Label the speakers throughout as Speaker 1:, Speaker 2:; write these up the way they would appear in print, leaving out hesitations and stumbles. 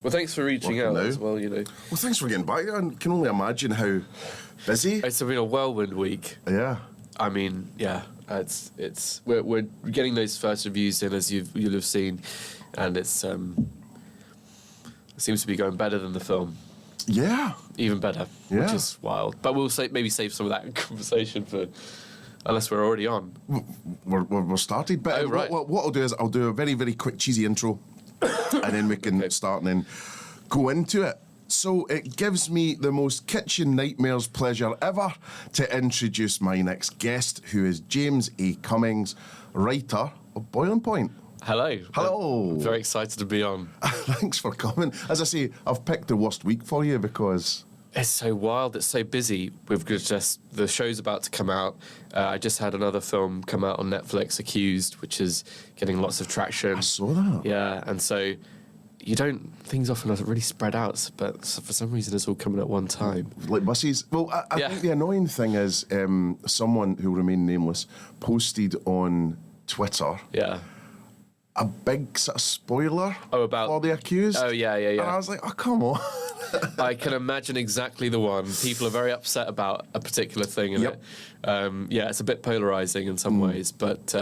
Speaker 1: Well, thanks for reaching out as well,
Speaker 2: Well, thanks for getting back. I can only imagine how busy.
Speaker 1: It's been a whirlwind week.
Speaker 2: Yeah.
Speaker 1: I mean, we're getting those first reviews in, as you'll have seen, and it seems to be going better than the film.
Speaker 2: Yeah.
Speaker 1: Even better, which is wild. But we'll maybe save some of that conversation for, unless we're already on.
Speaker 2: We're started, but
Speaker 1: right.
Speaker 2: what I'll do is I'll do a very, very quick cheesy intro, and then we can start and then go into it. So it gives me the most kitchen nightmares pleasure ever to introduce my next guest, who is James A. Cummings, writer of Boiling Point.
Speaker 1: Hello.
Speaker 2: Hello.
Speaker 1: I'm very excited to be on.
Speaker 2: Thanks for coming. As I say, I've picked the worst week for you because...
Speaker 1: It's so wild. It's so busy. We've just... The show's about to come out. I just had another film come out on Netflix, Accused, which is getting lots of traction.
Speaker 2: I saw that.
Speaker 1: Yeah, and so... Things often are really spread out, but for some reason it's all coming at one time.
Speaker 2: Like buses. Well, I think the annoying thing is someone who will remain nameless posted on Twitter a big sort of spoiler for The Accused.
Speaker 1: Oh, yeah.
Speaker 2: And I was like, oh, come on.
Speaker 1: I can imagine exactly the one. People are very upset about a particular thing in it. It's a bit polarising in some ways, but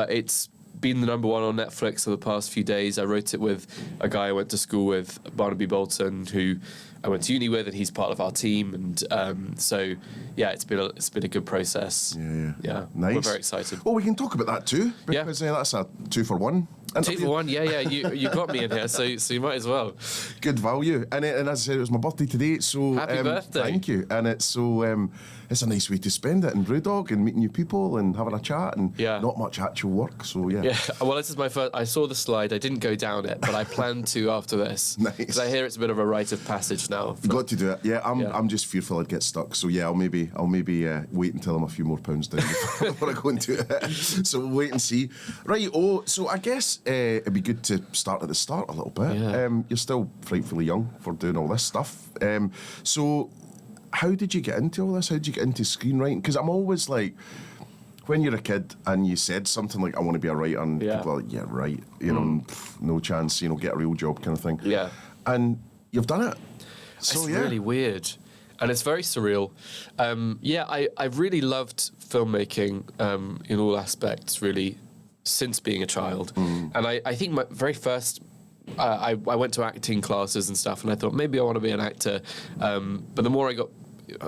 Speaker 1: it's been the number one on Netflix for the past few days. I wrote it with a guy I went to school with, Barnaby Bolton, who I went to uni with, and he's part of our team. And it's been a good process. Yeah.
Speaker 2: Nice.
Speaker 1: We're very excited.
Speaker 2: Well, we can talk about that too, because that's a 2-for-1 interview.
Speaker 1: 2 for 1, yeah. You got me in here, so you might as well.
Speaker 2: Good value. And as I said, it was my birthday today, so...
Speaker 1: Happy birthday.
Speaker 2: Thank you. And it's so... it's a nice way to spend it in Brewdog and meeting new people and having a chat and not much actual work, so yeah.
Speaker 1: Yeah, well, this is my first... I saw the slide, I didn't go down it, but I plan to after this.
Speaker 2: Nice.
Speaker 1: Because I hear it's a bit of a rite of passage now.
Speaker 2: You've got to do it. Yeah, I'm just fearful I'd get stuck, so yeah, I'll maybe wait until I'm a few more pounds down before I go into it. So we'll wait and see. Right, so I guess it'd be good to start at the start a little bit.
Speaker 1: Yeah.
Speaker 2: You're still frightfully young for doing all this stuff. So how did you get into all this? How did you get into screenwriting? Because I'm always like, when you're a kid and you said something like, I want to be a writer, and people are like, yeah, right, no chance, get a real job kind of thing.
Speaker 1: Yeah.
Speaker 2: And you've done it. So,
Speaker 1: it's really weird. And it's very surreal. I've really loved filmmaking in all aspects, really, since being a child. And I think my very first... I went to acting classes and stuff, and I thought maybe I want to be an actor. But the more I got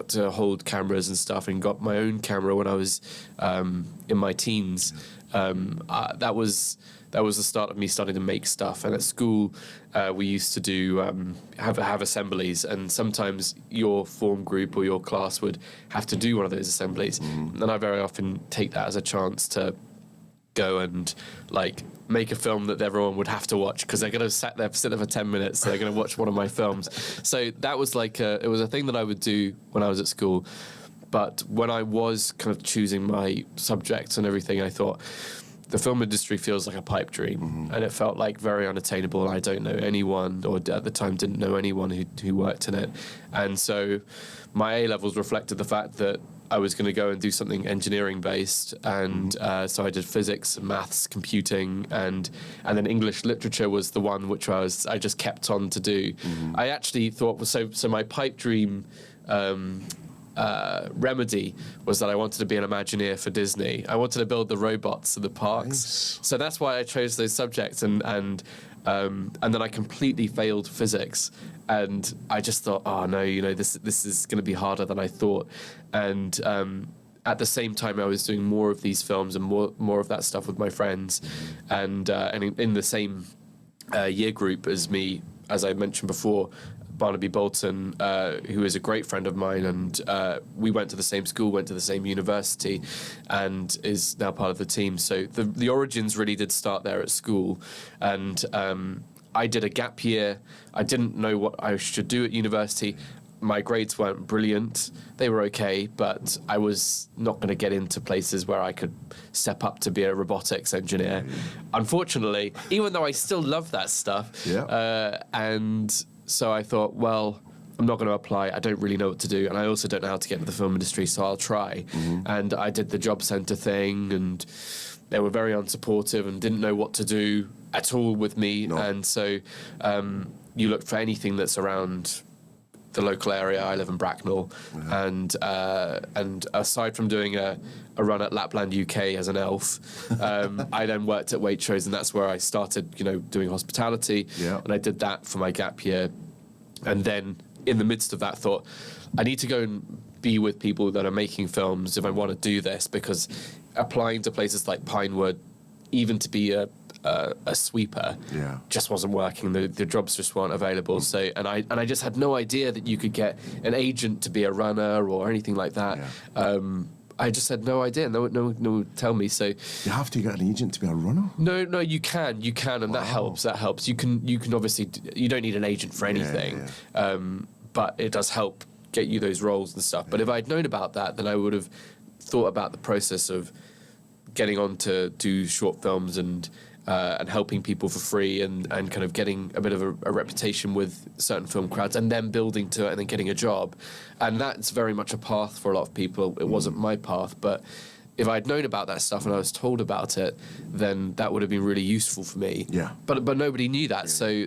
Speaker 1: to hold cameras and stuff and got my own camera when I was in my teens, that was the start of me starting to make stuff. And at school, we used to do have assemblies, and sometimes your form group or your class would have to do one of those assemblies. And I very often take that as a chance to go and make a film that everyone would have to watch, because they're going to sit there for 10 minutes, so they're going to watch one of my films. So that was it was a thing that I would do when I was at school. But when I was kind of choosing my subjects and everything, I thought the film industry feels like a pipe dream, and it felt like very unattainable. I don't know anyone, or at the time didn't know anyone who worked in it. And so my A-levels reflected the fact that I was going to go and do something engineering based, and so I did physics, maths, computing, and then English literature was the one which I just kept on to do. I actually thought so my pipe dream remedy was that I wanted to be an Imagineer for Disney. I wanted to build the robots in the parks.
Speaker 2: Nice.
Speaker 1: So that's why I chose those subjects, and then I completely failed physics. And I just thought, oh no, this is going to be harder than I thought. And at the same time, I was doing more of these films and more of that stuff with my friends, and in the same year group as me, as I mentioned before, Barnaby Bolton, who is a great friend of mine, and we went to the same school, went to the same university, and is now part of the team. So the origins really did start there at school, and I did a gap year. I didn't know what I should do at university. My grades weren't brilliant. They were okay, but I was not going to get into places where I could step up to be a robotics engineer. Unfortunately, even though I still love that stuff. And so I thought, well, I'm not going to apply. I don't really know what to do. And I also don't know how to get into the film industry, so I'll try. And I did the job centre thing, and they were very unsupportive and didn't know what to do at all with me. No. And so you look for anything that's around the local area. I live in Bracknell, and aside from doing a run at Lapland UK as an elf, I then worked at Waitrose, and that's where I started, doing hospitality.
Speaker 2: Yeah.
Speaker 1: And I did that for my gap year, and then in the midst of that, thought I need to go and be with people that are making films if I want to do this, because applying to places like Pinewood, even to be a sweeper, just wasn't working. The jobs just weren't available. So and I just had no idea that you could get an agent to be a runner or anything like that. I just had no idea. No one would tell me. So
Speaker 2: you have to get an agent to be a runner.
Speaker 1: No, you can, and that helps. That helps. You can obviously, you don't need an agent for anything, but it does help get you those roles and stuff. But if I'd known about that, then I would have thought about the process of getting on to do short films and helping people for free and kind of getting a bit of a reputation with certain film crowds and then building to it and then getting a job. And that's very much a path for a lot of people. It wasn't my path, but if I'd known about that stuff and I was told about it, then that would have been really useful for me.
Speaker 2: Yeah.
Speaker 1: But nobody knew that, so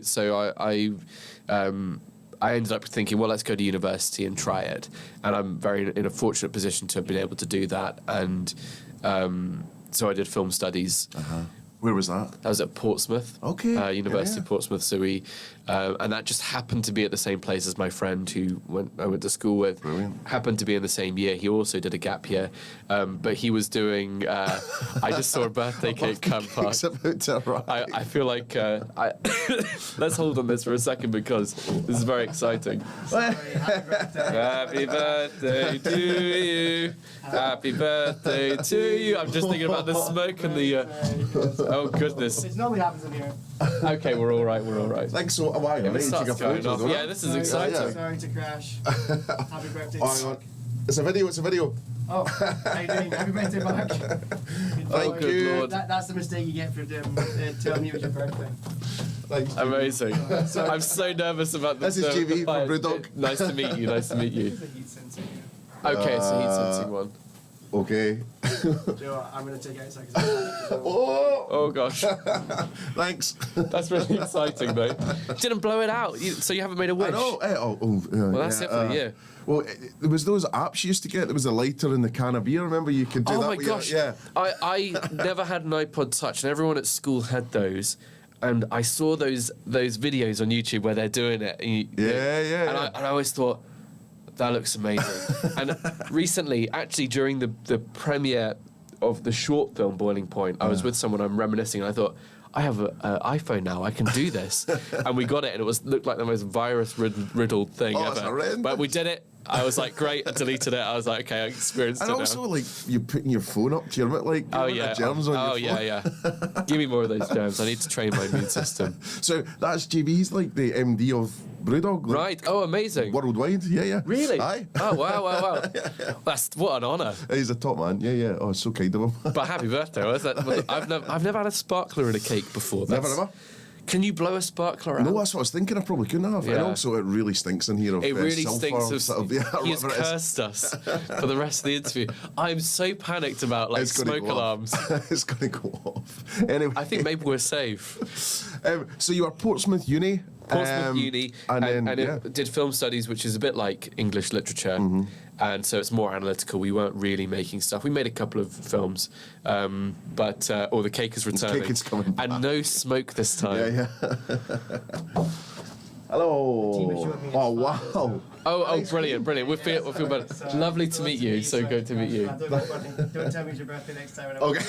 Speaker 1: I ended up thinking, well, let's go to university and try it. And I'm very in a fortunate position to have been able to do that. And so I did film studies.
Speaker 2: Where was that?
Speaker 1: That was at Portsmouth.
Speaker 2: Okay.
Speaker 1: University of Portsmouth. So we, and that just happened to be at the same place as my friend who I went to school with.
Speaker 2: Brilliant.
Speaker 1: Happened to be in the same year. He also did a gap year, but he was doing. I just saw a birthday cake come past. I feel like let's hold on this for a second because this is very exciting. Happy birthday to you. Happy birthday to you. I'm just thinking about the smoke and the. Oh goodness.
Speaker 3: It normally happens in here.
Speaker 1: Okay, we're all right.
Speaker 2: Thanks so much.
Speaker 1: It starts going off. Yeah, this is exciting.
Speaker 3: Sorry to crash. Happy birthday.
Speaker 2: Hang on. It's a video.
Speaker 3: Oh, how you doing? Happy birthday, Mark.
Speaker 2: Thank you.
Speaker 1: Lord.
Speaker 3: That's the mistake you get for telling me it was your birthday.
Speaker 2: Thanks.
Speaker 1: Amazing. I'm so nervous about this.
Speaker 2: This is JB from Brewdog.
Speaker 1: Nice to meet you.
Speaker 3: This is a heat sensor.
Speaker 1: Okay, it's a heat sensing one.
Speaker 2: Okay.
Speaker 3: Do you know what? I'm going to take it outside.
Speaker 1: Oh gosh.
Speaker 2: Thanks.
Speaker 1: That's really exciting, though. Didn't blow it out, so you haven't made a wish.
Speaker 2: I know.
Speaker 1: Well, that's it for the year.
Speaker 2: Well, there was those apps you used to get. There was a lighter in the can of beer. Remember, you could do that.
Speaker 1: Oh my gosh. I never had an iPod Touch, and everyone at school had those. And I saw those videos on YouTube where they're doing it. And I always thought, that looks amazing. And recently, actually during the premiere of the short film Boiling Point, I was with someone, I'm reminiscing, and I thought, I have an iPhone now, I can do this. And we got it, and it looked like the most virus-riddled thing ever.
Speaker 2: That's horrendous.
Speaker 1: But we did it. I was like, great, I deleted it. I was like, okay, I experienced it now.
Speaker 2: And also, like, you're putting your phone up to your mouth, like, germs on your phone.
Speaker 1: Yeah. Give me more of those germs. I need to train my immune system.
Speaker 2: So that's JB. He's like the MD of Brewdog. Like,
Speaker 1: Right. Oh, amazing.
Speaker 2: Worldwide. Yeah.
Speaker 1: Really?
Speaker 2: Aye.
Speaker 1: Oh, wow. That's what an honour.
Speaker 2: He's a top man. Yeah. Oh, it's so kind of him.
Speaker 1: But happy birthday. I've never had a sparkler in a cake before.
Speaker 2: Never.
Speaker 1: Can you blow a sparkler out?
Speaker 2: No, that's what I was thinking. I probably couldn't have.
Speaker 1: Yeah.
Speaker 2: And also, it really stinks in here. Of,
Speaker 1: It really
Speaker 2: sulphur,
Speaker 1: stinks of.
Speaker 2: sort of
Speaker 1: He has
Speaker 2: whatever it is.
Speaker 1: cursed us for the rest of the interview. I'm so panicked about
Speaker 2: It's gonna
Speaker 1: smoke
Speaker 2: go
Speaker 1: alarms.
Speaker 2: off. It's going to go off. Anyway.
Speaker 1: I think maybe we're safe.
Speaker 2: So you were Portsmouth Uni.
Speaker 1: Portsmouth Uni,
Speaker 2: and
Speaker 1: it did film studies, which is a bit like English literature, and so it's more analytical. We weren't really making stuff. We made a couple of films, but the cake is returning,
Speaker 2: cake is coming back.
Speaker 1: and no smoke this time.
Speaker 2: Yeah. Hello. Oh, wow.
Speaker 1: Oh, brilliant. We feel better. Lovely to meet you. So good to meet you.
Speaker 3: Don't tell me it's your birthday next time.
Speaker 2: Okay.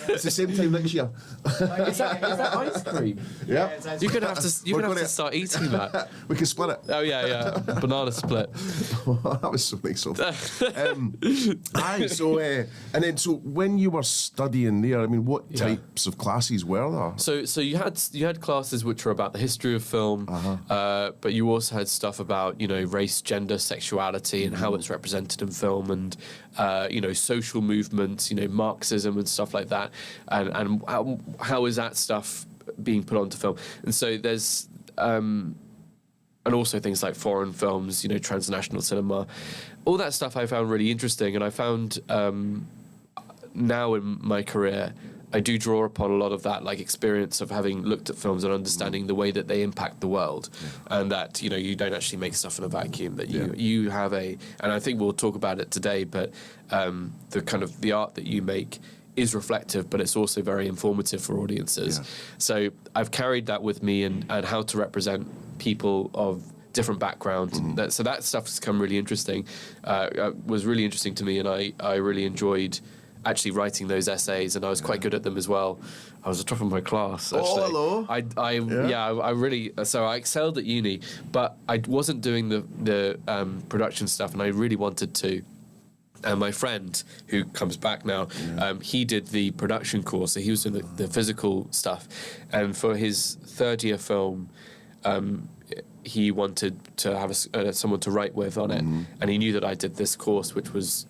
Speaker 2: It's the same time next year.
Speaker 1: Is that ice cream?
Speaker 2: Yeah.
Speaker 1: You're gonna have to start eating that.
Speaker 2: We can split it.
Speaker 1: Oh yeah. Banana split.
Speaker 2: That was so nice of aye, so and then so when you were studying there, I mean, what types of classes were there?
Speaker 1: So you had classes which were about the history of film, but you also had stuff about race, gender, sexuality, and how it's represented in film, and social movements, Marxism and stuff like that, and how is that stuff being put onto film? And so there's and also things like foreign films, transnational cinema, all that stuff I found really interesting, and I found now in my career I do draw upon a lot of that like experience of having looked at films and understanding the way that they impact the world, and that you don't actually make stuff in a vacuum. That you have and I think we'll talk about it today. But the kind of the art that you make is reflective, but it's also very informative for audiences. Yeah. So I've carried that with me, and how to represent people of different backgrounds. So that stuff has come really interesting. Was really interesting to me, and I really enjoyed actually writing those essays, and I was quite good at them as well. I was the top of my class, actually.
Speaker 2: Oh, hello.
Speaker 1: I really, so I excelled at uni, but I wasn't doing the production stuff, and I really wanted to. And my friend, who comes back now, he did the production course, so he was doing the physical stuff. And for his third year film, he wanted to have someone to write with on it, and he knew that I did this course, which was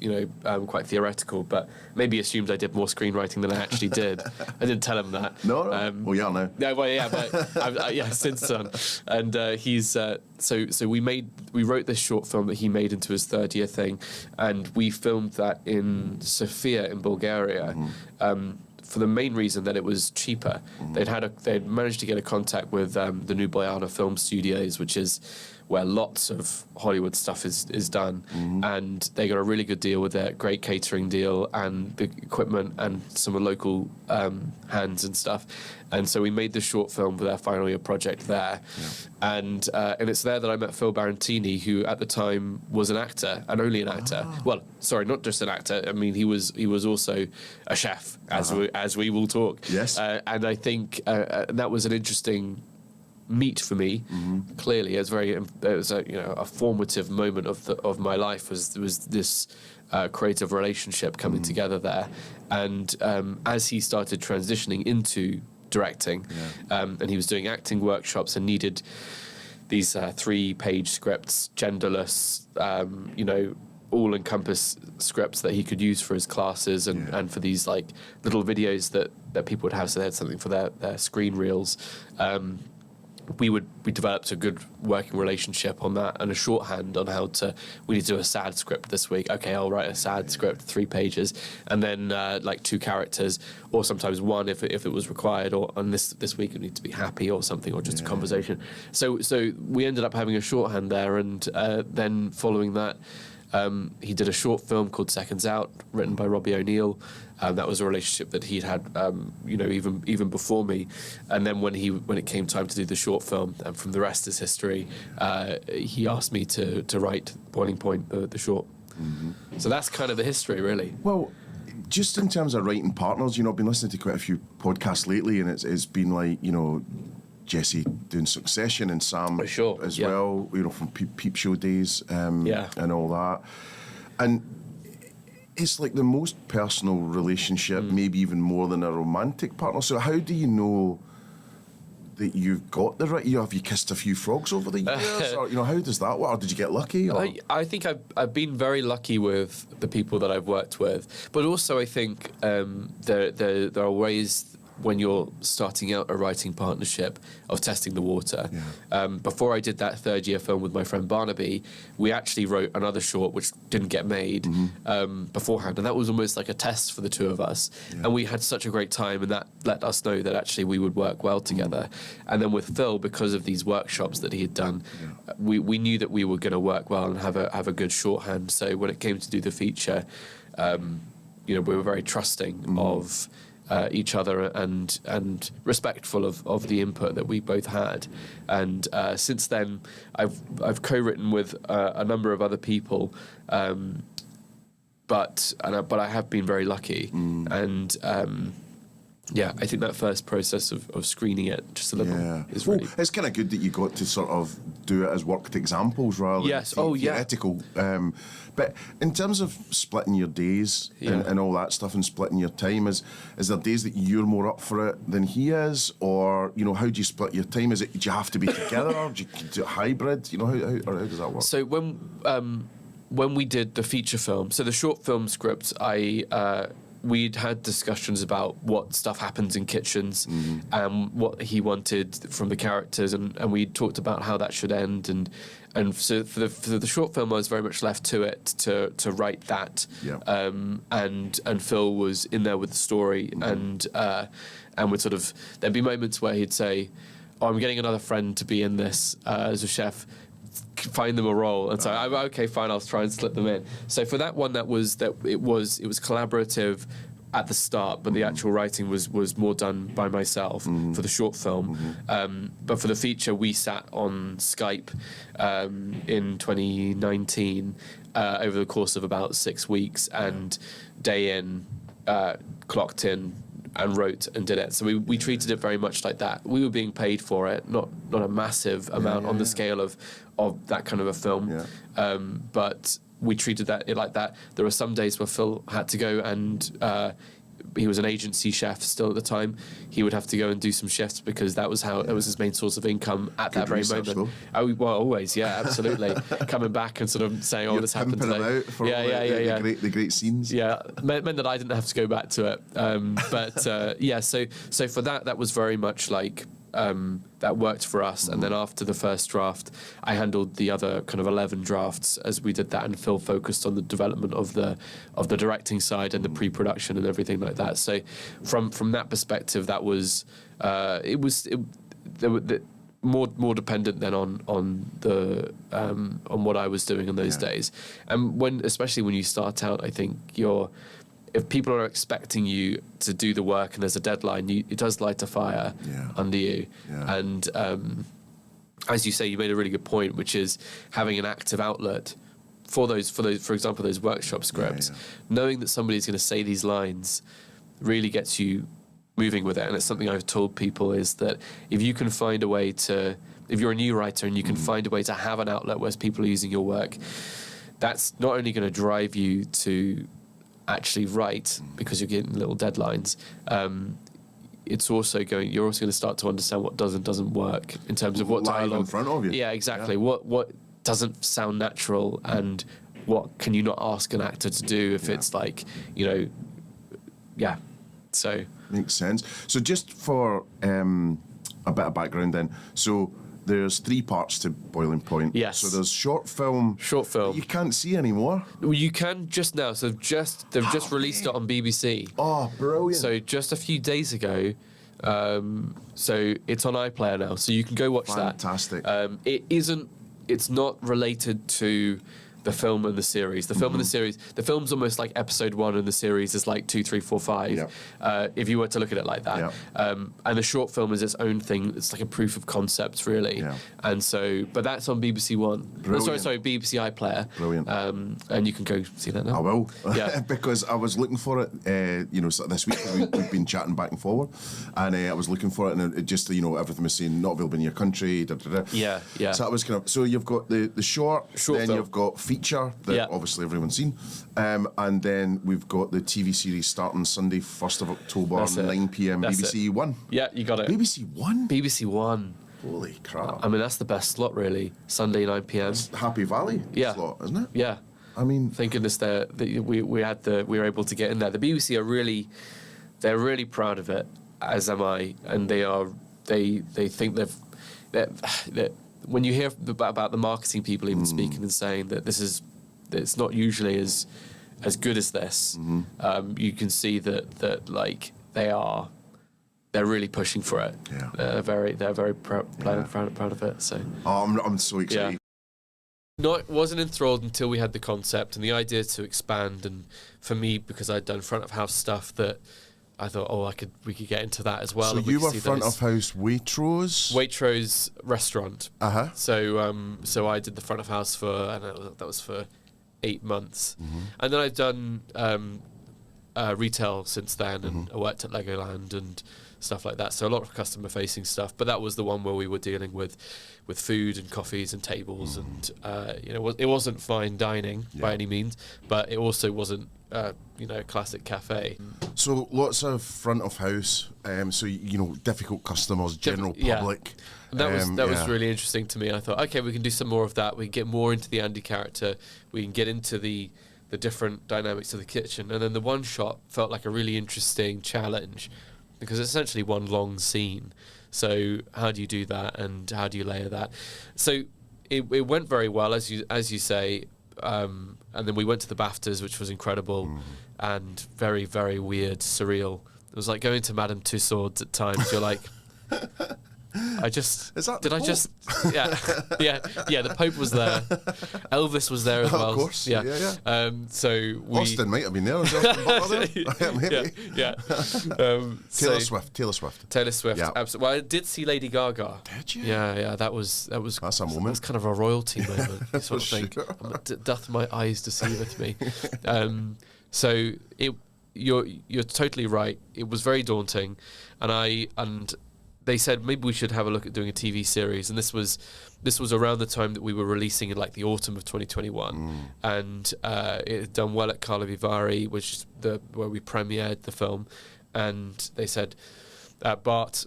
Speaker 1: quite theoretical, but maybe assumed I did more screenwriting than I actually did. I didn't tell him that.
Speaker 2: No. Well, yeah, no.
Speaker 1: No, well, yeah, but since then, and he's so we wrote this short film that he made into his third year thing, and we filmed that in Sofia in Bulgaria. For the main reason that it was cheaper. They'd managed to get a contact with the New Boyana Film Studios, which is where lots of Hollywood stuff is done, and they got a really good deal with it, great catering deal and big equipment and some local hands and stuff. And so we made this short film for their final year project there, and it's there that I met Phil Barantini, who at the time was an actor, and only an actor. Well, sorry, not just an actor. I mean, he was also a chef, as we will talk.
Speaker 2: Yes,
Speaker 1: and I think that was an interesting meet for me. Clearly, it was a formative moment of my life. Was this creative relationship coming together there, and as he started transitioning into directing, and he was doing acting workshops and needed these 3-page scripts, genderless, all-encompass scripts that he could use for his classes and for these like little videos that people would have, so they had something for their screen reels. We developed a good working relationship on that, and a shorthand on we need to do a sad script this week. Okay, I'll write a sad script, 3 pages, and then like 2 characters, or sometimes 1 if it was required, or on this week it needs to be happy or something, or just a conversation. So we ended up having a shorthand there, and then following that, he did a short film called Seconds Out, written by Robbie O'Neill. That was a relationship that he'd had, even before me. And then when it came time to do the short film, and from the rest is history, he asked me to write Boiling Point, the short. So that's kind of the history, really.
Speaker 2: Well, just in terms of writing partners, I've been listening to quite a few podcasts lately, and it's been like, Jesse doing Succession, and Sam as well, from Peep Show days, and all that. And it's like the most personal relationship, maybe even more than a romantic partner. So how do you know that you've got the right? Have you kissed a few frogs over the years, or how does that work? Or did you get lucky? Or?
Speaker 1: I think I've been very lucky with the people that I've worked with, but also I think there are ways when you're starting out a writing partnership of testing the water. Before I did that third year film with my friend Barnaby, we actually wrote another short which didn't get made beforehand, and that was almost like a test for the two of us. And we had such a great time, and that let us know that actually we would work well together. And then with Phil, because of these workshops that he had done, we knew that we were going to work well and have a good shorthand. So when it came to do the feature, we were very trusting of each other and respectful of the input that we both had. And since then, I've co-written with a number of other people, but I have been very lucky. And I think that first process of screening it just a little is really...
Speaker 2: It's kind of good that you got to sort of do it as worked examples rather than theoretical. But in terms of splitting your days and all that stuff, and splitting your time, is there days that you're more up for it than he is? Or, how do you split your time? Do you have to be together? Or do you do a hybrid? How does that work?
Speaker 1: So when we did the feature film, so the short film script, I we'd had discussions about what stuff happens in kitchens and what he wanted from the characters, and we talked about how that should end, and so for the short film I was very much left to it to write that, and Phil was in there with the story, and would sort of, there'd be moments where he'd say, "Oh, I'm getting another friend to be in this as a chef. Find them a role," and so I'm okay, fine, I'll try and slip them in. So for that one, it was collaborative at the start, but the actual writing was more done by myself for the short film. But for the feature, we sat on Skype in 2019 over the course of about 6 weeks, and day in, clocked in, and wrote and did it. So we treated it very much like that. We were being paid for it, not a massive amount on the scale of that kind of a film, but we treated it like that. There were some days where Phil had to go, and he was an agency chef still at the time. He would have to go and do some shifts because that was his main source of income at that very moment.
Speaker 2: Though.
Speaker 1: Oh, well, always, yeah, absolutely. Coming back and sort of saying, "Oh, this happened today."
Speaker 2: Out for the great scenes.
Speaker 1: Yeah, meant that I didn't have to go back to it. So for that was very much like. That worked for us, and then after the first draft, I handled the other kind of 11 drafts as we did that, and Phil focused on the development of the directing side and the pre-production and everything like that. So from that perspective, that was more dependent than on what I was doing in those days, and especially when you start out, I think if people are expecting you to do the work and there's a deadline, it does light a fire under you. Yeah. And as you say, you made a really good point, which is having an active outlet for example, those workshop scripts. Knowing that somebody's going to say these lines really gets you moving with it. And it's something I've told people, is that if you can find a way to, if you're a new writer and you can find a way to have an outlet where people are using your work, that's not only going to drive you to actually write because you're getting little deadlines, you're also going to start to understand what does and doesn't work in terms of what dialogue
Speaker 2: in front of you.
Speaker 1: Yeah, exactly. What doesn't sound natural, and what can you not ask an actor to do if it's like, so
Speaker 2: makes sense. So just for a bit of background then, so there's 3 parts to Boiling Point.
Speaker 1: Yes.
Speaker 2: So there's short film.
Speaker 1: that
Speaker 2: you can't see anymore.
Speaker 1: Well, you can just now. So they've just released it on BBC.
Speaker 2: Oh, brilliant!
Speaker 1: So just a few days ago. So it's on iPlayer now. So you can go watch that.
Speaker 2: Fantastic.
Speaker 1: It's not related to the film and the series. The film and the series, the film's almost like episode 1 and the series is like 2, 3, 4, 5. If you were to look at it like that. And the short film is its own thing. It's like a proof of concept, really. And so, but that's on BBC One. Sorry, BBC iPlayer.
Speaker 2: Brilliant.
Speaker 1: And you can go see that now.
Speaker 2: I will.
Speaker 1: Yeah.
Speaker 2: Because I was looking for it, this week. We've been chatting back and forward, and I was looking for it, and it just, everything was saying not available in your country.
Speaker 1: Yeah.
Speaker 2: So I was so you've got the short then
Speaker 1: film.
Speaker 2: You've got feature that obviously everyone's seen, and then we've got the TV series starting Sunday 1st of October, 9 p.m. BBC One.
Speaker 1: Yeah, you got it.
Speaker 2: BBC One.
Speaker 1: BBC One.
Speaker 2: Holy crap!
Speaker 1: I mean, that's the best slot, really. Sunday 9 p.m.
Speaker 2: It's Happy Valley slot, isn't it?
Speaker 1: Yeah.
Speaker 2: I mean,
Speaker 1: thank goodness we were able to get in there. The BBC they're really proud of it, as am I, and they think that when you hear about the marketing people even speaking and saying that it's not usually as good as this, you can see that like they're really pushing for it.
Speaker 2: Yeah.
Speaker 1: They're very proud of it. So
Speaker 2: I'm so excited.
Speaker 1: Yeah. Wasn't enthralled until we had the concept and the idea to expand, and for me, because I'd done front of house stuff, that I thought, we could get into that as well.
Speaker 2: So you were front of house Waitrose
Speaker 1: restaurant. So I did the front of house that was for 8 months, and then I've done retail since then, and I worked at Legoland and stuff like that. So a lot of customer facing stuff, but that was the one where we were dealing with food and coffees and tables, and it wasn't fine dining by any means, but it also wasn't a classic cafe.
Speaker 2: So lots of front of house, so difficult customers, general public.
Speaker 1: That was really interesting to me. I thought, okay, we can do some more of that. We can get more into the Andy character. We can get into the the different dynamics of the kitchen. And then the one shot felt like a really interesting challenge because it's essentially one long scene. So how do you do that, and how do you layer that? So it went very well, as you say. And then we went to the BAFTAs, which was incredible and very, very weird, surreal. It was like going to Madame Tussauds at times. You're like, yeah, the Pope was there. Elvis was there as well.
Speaker 2: Of course, yeah.
Speaker 1: So
Speaker 2: Austin might have been there. Was Austin Butler there? Maybe.
Speaker 1: Yeah.
Speaker 2: Taylor Swift.
Speaker 1: Yeah. Absolutely. Well, I did see Lady Gaga.
Speaker 2: Did you?
Speaker 1: Yeah. That's a moment. That was kind of a royalty moment. You sort of think, doth my eyes deceiveth me? So you're totally right. It was very daunting, and they said maybe we should have a look at doing a TV series, and this was around the time that we were releasing in like the autumn of 2021, and it had done well at Carlo Vivari, which is where we premiered the film, and they said, Bart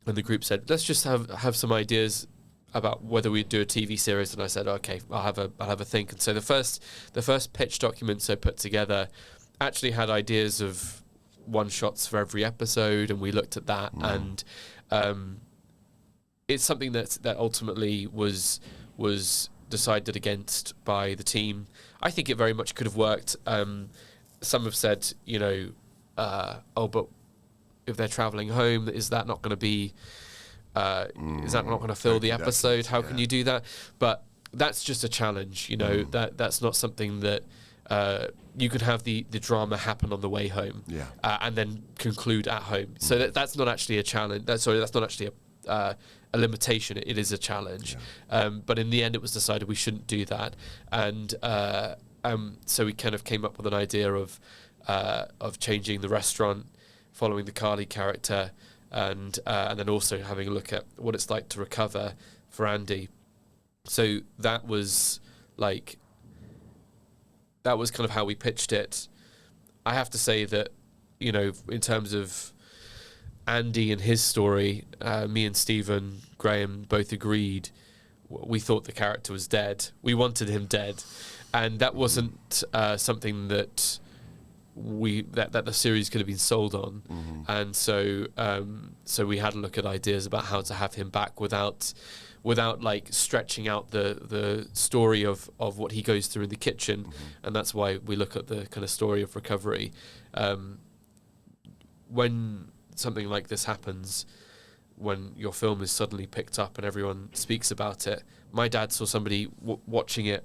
Speaker 1: and the group said, let's just have some ideas about whether we'd do a TV series, and I said, okay, I'll have a think. And so the first pitch documents I put together actually had ideas of one shots for every episode, and we looked at that, and it's something that ultimately was decided against by the team. I think it very much could have worked. Some have said, but if they're traveling home, is that not going to be is that not going to fill the episode? How can you do that? But that's just a challenge, that's not something that you could have the drama happen on the way home, and then conclude at home. So that's not actually a challenge. That's not actually a limitation. It is a challenge. But in the end, it was decided we shouldn't do that, and so we kind of came up with an idea of changing the restaurant, following the Carly character, and then also having a look at what it's like to recover for Andy. So that was kind of how we pitched it. I have to say that, in terms of Andy and his story, me and Stephen Graham both agreed. We thought the character was dead. We wanted him dead, and that wasn't something that that the series could have been sold on. And so we had a look at ideas about how to have him back without like stretching out the story of what he goes through in the kitchen. And that's why we look at the kind of story of recovery. When something like this happens, when your film is suddenly picked up and everyone speaks about it, my dad saw somebody watching it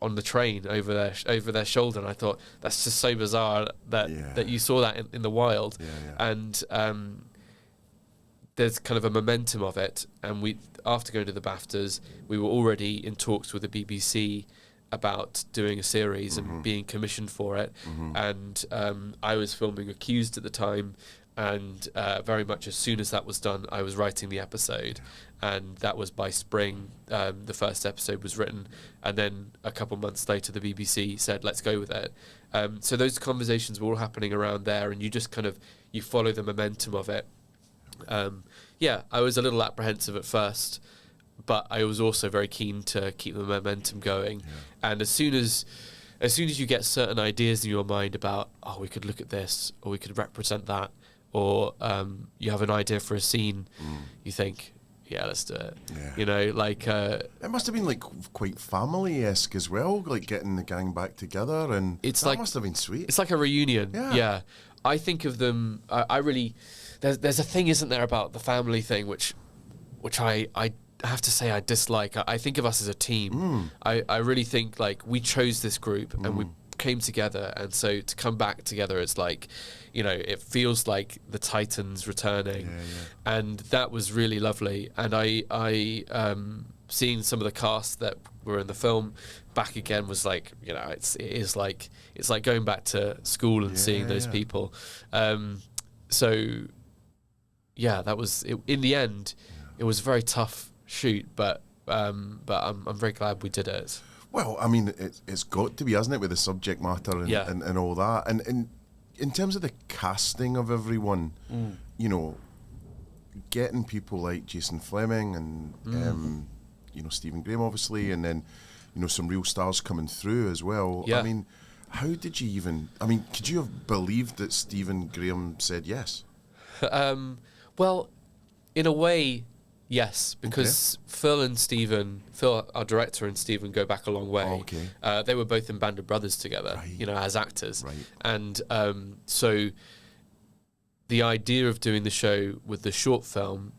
Speaker 1: on the train over their shoulder, and I thought that's just so bizarre that you saw that in the wild. And there's kind of a momentum of it, and we, after going to the BAFTAs, we were already in talks with the BBC about doing a series and being commissioned for it. And I was filming Accused at the time, and very much as soon as that was done, I was writing the episode, and that was by spring. The first episode was written, and then a couple months later the BBC said, let's go with it. So those conversations were all happening around there, and you just kind of, you follow the momentum of it. I was a little apprehensive at first, but I was also very keen to keep the momentum going. And as soon as you get certain ideas in your mind about, we could look at this, or we could represent that, or you have an idea for a scene, you think, let's do it. It
Speaker 2: must have been like quite family-esque as well, like getting the gang back together, and that must have been sweet.
Speaker 1: It's like a reunion. Yeah. I think of them. I really. There's a thing, isn't there, about the family thing, which I have to say I dislike. I think of us as a team. I really think like we chose this group and we came together, and so to come back together, it's like, it feels like the Titans returning, and that was really lovely. And I seeing some of the cast that were in the film back again was like, it's like going back to school and seeing those people. That was it. In the end, it was a very tough shoot, but I'm very glad we did it.
Speaker 2: Well, I mean, it's got to be, hasn't it, with the subject matter and all that. And in terms of the casting of everyone, getting people like Jason Fleming and Stephen Graham, obviously, and then some real stars coming through as well. I mean, How did you even? I mean, could you have believed that Stephen Graham said yes?
Speaker 1: Well, in a way, yes, because Phil, our director, and Stephen go back a long way.
Speaker 2: Oh, okay.
Speaker 1: They were both in Band of Brothers together,
Speaker 2: Right.
Speaker 1: as actors.
Speaker 2: Right.
Speaker 1: And so the idea of doing the show with the short film,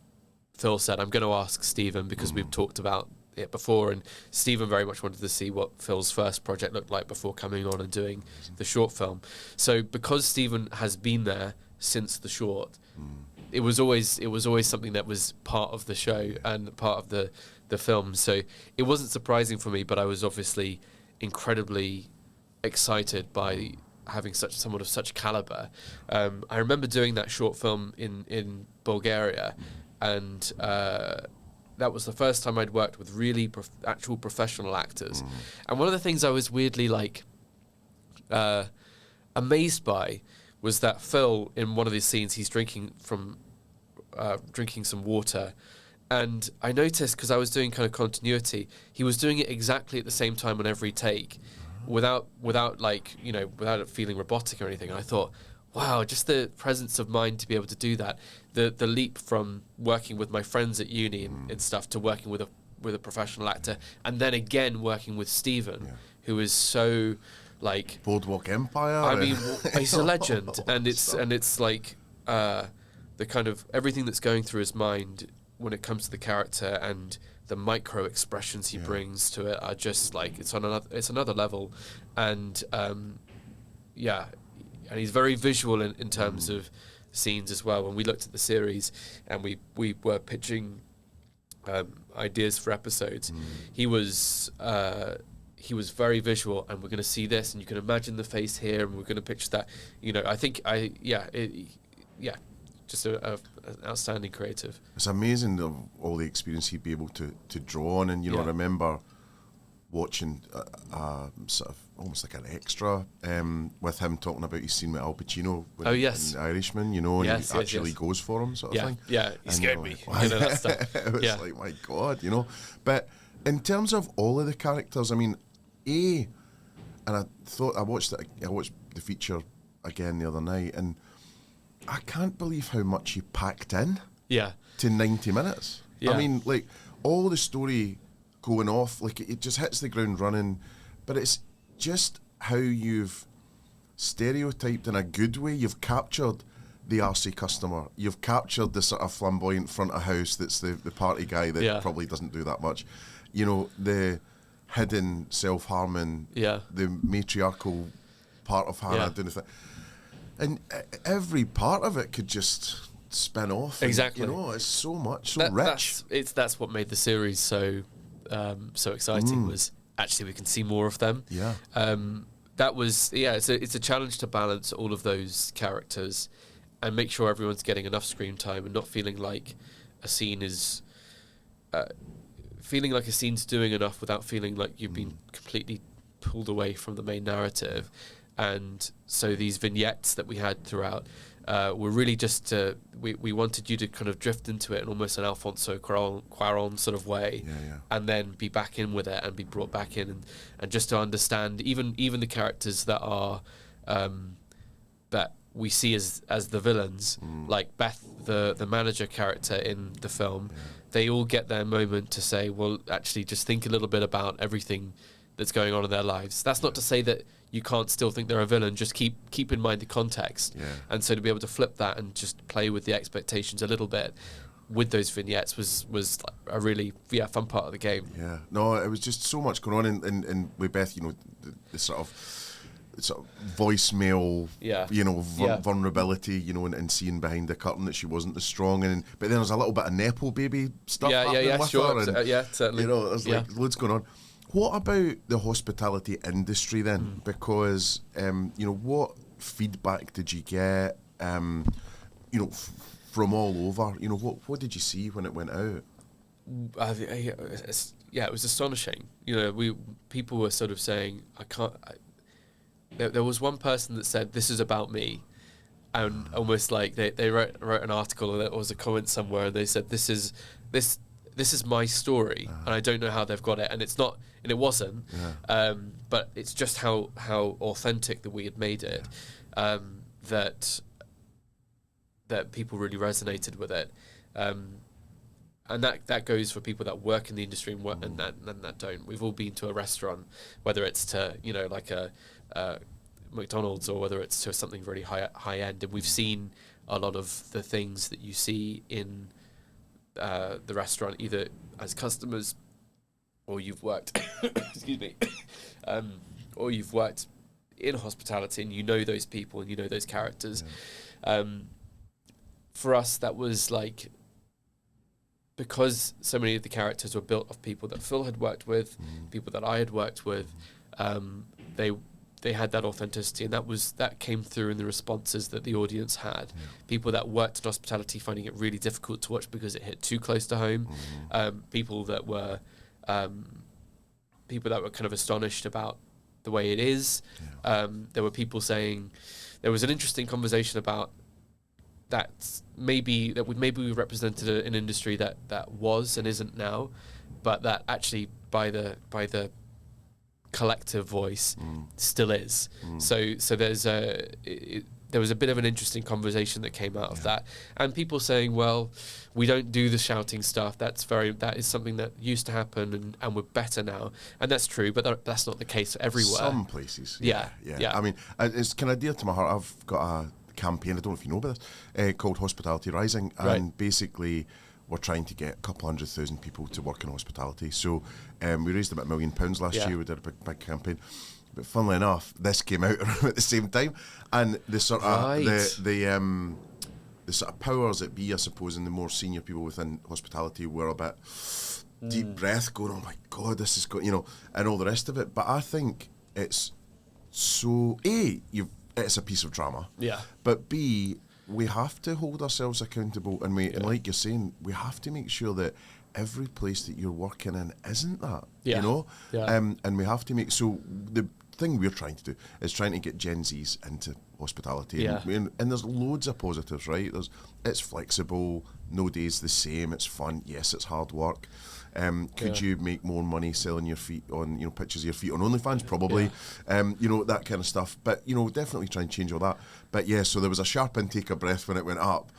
Speaker 1: Phil said, I'm going to ask Stephen because we've talked about it before, and Stephen very much wanted to see what Phil's first project looked like before coming on and doing the short film. So because Stephen has been there since the short, it was always something that was part of the show and part of the film. So it wasn't surprising for me, but I was obviously incredibly excited by having someone of such caliber. I remember doing that short film in Bulgaria, and that was the first time I'd worked with really actual professional actors. And one of the things I was weirdly amazed by was that Phil, in one of these scenes, he's drinking some water, and I noticed, because I was doing kind of continuity, he was doing it exactly at the same time on every take, without it feeling robotic or anything. And I thought, wow, just the presence of mind to be able to do that, the leap from working with my friends at uni and stuff to working with a professional actor, and then again working with Stephen, who is so like
Speaker 2: Boardwalk Empire.
Speaker 1: I mean, he's a legend, and it's like the kind of everything that's going through his mind when it comes to the character and the micro expressions he brings to it are just like it's another level, and and he's very visual in terms of scenes as well. When we looked at the series and we were pitching ideas for episodes, he was very visual, and we're going to see this, and you can imagine the face here, and we're going to picture that. Just an outstanding creative.
Speaker 2: It's amazing of all the experience he'd be able to draw on, and I remember watching sort of almost like an extra with him talking about his scene with Al Pacino in The Irishman, and he actually goes for him sort of thing.
Speaker 1: Yeah, he scared me. That stuff.
Speaker 2: It was like, my God, But in terms of all of the characters, I mean, and I watched the feature again the other night, and I can't believe how much he packed in to 90 minutes.
Speaker 1: Yeah.
Speaker 2: I mean, like, all the story going off, like, it just hits the ground running, but it's just how you've stereotyped in a good way. You've captured the RC customer. You've captured the sort of flamboyant front of house that's the party guy that probably doesn't do that much. The hidden self-harming, the matriarchal part of Hannah doing the thing. And every part of it could just spin off.
Speaker 1: Exactly.
Speaker 2: It's so much, so rich.
Speaker 1: That's what made the series so exciting, was actually we can see more of them.
Speaker 2: Yeah.
Speaker 1: It's a challenge to balance all of those characters and make sure everyone's getting enough screen time and not feeling like a scene is doing enough without feeling like you've been completely pulled away from the main narrative. And so these vignettes that we had throughout were really just we wanted you to kind of drift into it in almost an Alfonso Cuarón sort of way, and then be back in with it and be brought back in and just to understand even the characters that are that we see as the villains, like Beth, the manager character in the film. They all get their moment to say, well, actually, just think a little bit about everything that's going on in their lives. That's not to say that you can't still think they're a villain, just keep in mind the context. And so to be able to flip that and just play with the expectations a little bit with those vignettes was a really fun part of the game.
Speaker 2: No, it was just so much going on, and with Beth, the sort of voicemail, vulnerability, and seeing behind the curtain that she wasn't as strong, but then there's a little bit of Nepo baby stuff happening with her, and,
Speaker 1: certainly.
Speaker 2: There's loads going on. What about the hospitality industry then? Because, what feedback did you get, from all over? What did you see when it went out?
Speaker 1: It was astonishing. People were sort of saying, there was one person that said, "This is about me," and almost like they wrote an article, or there was a comment somewhere, and they said, "This is my story," and I don't know how they've got it, and it's and it wasn't. But it's just how authentic that we had made it, that people really resonated with it. And that goes for people that work in the industry and that don't. We've all been to a restaurant, whether it's to like a McDonald's or whether it's to something really high end, and we've seen a lot of the things that you see in the restaurant, either as customers or you've worked, excuse me, or you've worked in hospitality and you know those people and you know those characters. For us, that was like, because so many of the characters were built of people that Phil had worked with, people that I had worked with, they had that authenticity, and that came through in the responses that the audience had. People that worked in hospitality finding it really difficult to watch because it hit too close to home. People that were kind of astonished about the way it is. There were people saying, there was an interesting conversation about that maybe we represented an industry that was and isn't now, but that actually by the collective voice still is. So there was a bit of an interesting conversation that came out of that, and people saying, well, we don't do the shouting stuff, that is something that used to happen and we're better now, and that's true, but that's not the case everywhere.
Speaker 2: Some places.
Speaker 1: Yeah.
Speaker 2: I mean, it's kind of dear to my heart. I've got a campaign, I don't know if you know about this, called Hospitality Rising, and basically we're trying to get a couple 100,000 people to work in hospitality. So we raised about £1 million last year. We did a big campaign, but funnily enough, this came out around at the same time, and the sort of the sort of powers that be, I suppose, and the more senior people within hospitality were a bit deep breath, going, "Oh my God, this is going," and all the rest of it. But I think it's so it's a piece of drama. But B, we have to hold ourselves accountable, and and like you're saying, we have to make sure that every place that you're working in isn't that. And we have to make, so the thing we're trying to do is trying to get Gen Zs into hospitality. And there's loads of positives, right? It's flexible, no day's the same, it's fun, yes, it's hard work. Could you make more money selling your feet on, pictures of your feet on OnlyFans? Probably. That kind of stuff. But, definitely try and change all that. But so there was a sharp intake of breath when it went up.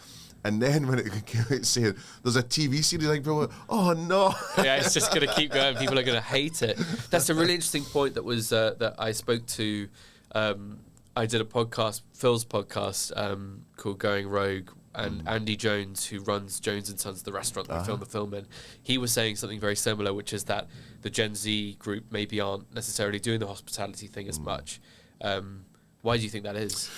Speaker 2: And then when it came out saying there's a TV series, like, people were like, oh no.
Speaker 1: It's just going to keep going. People are going to hate it. That's a really interesting point that was that I spoke to. I did a podcast, Phil's podcast, called Going Rogue, and Andy Jones, who runs Jones & Sons, the restaurant that we filmed the film in, he was saying something very similar, which is that the Gen Z group maybe aren't necessarily doing the hospitality thing as much. Why do you think that is?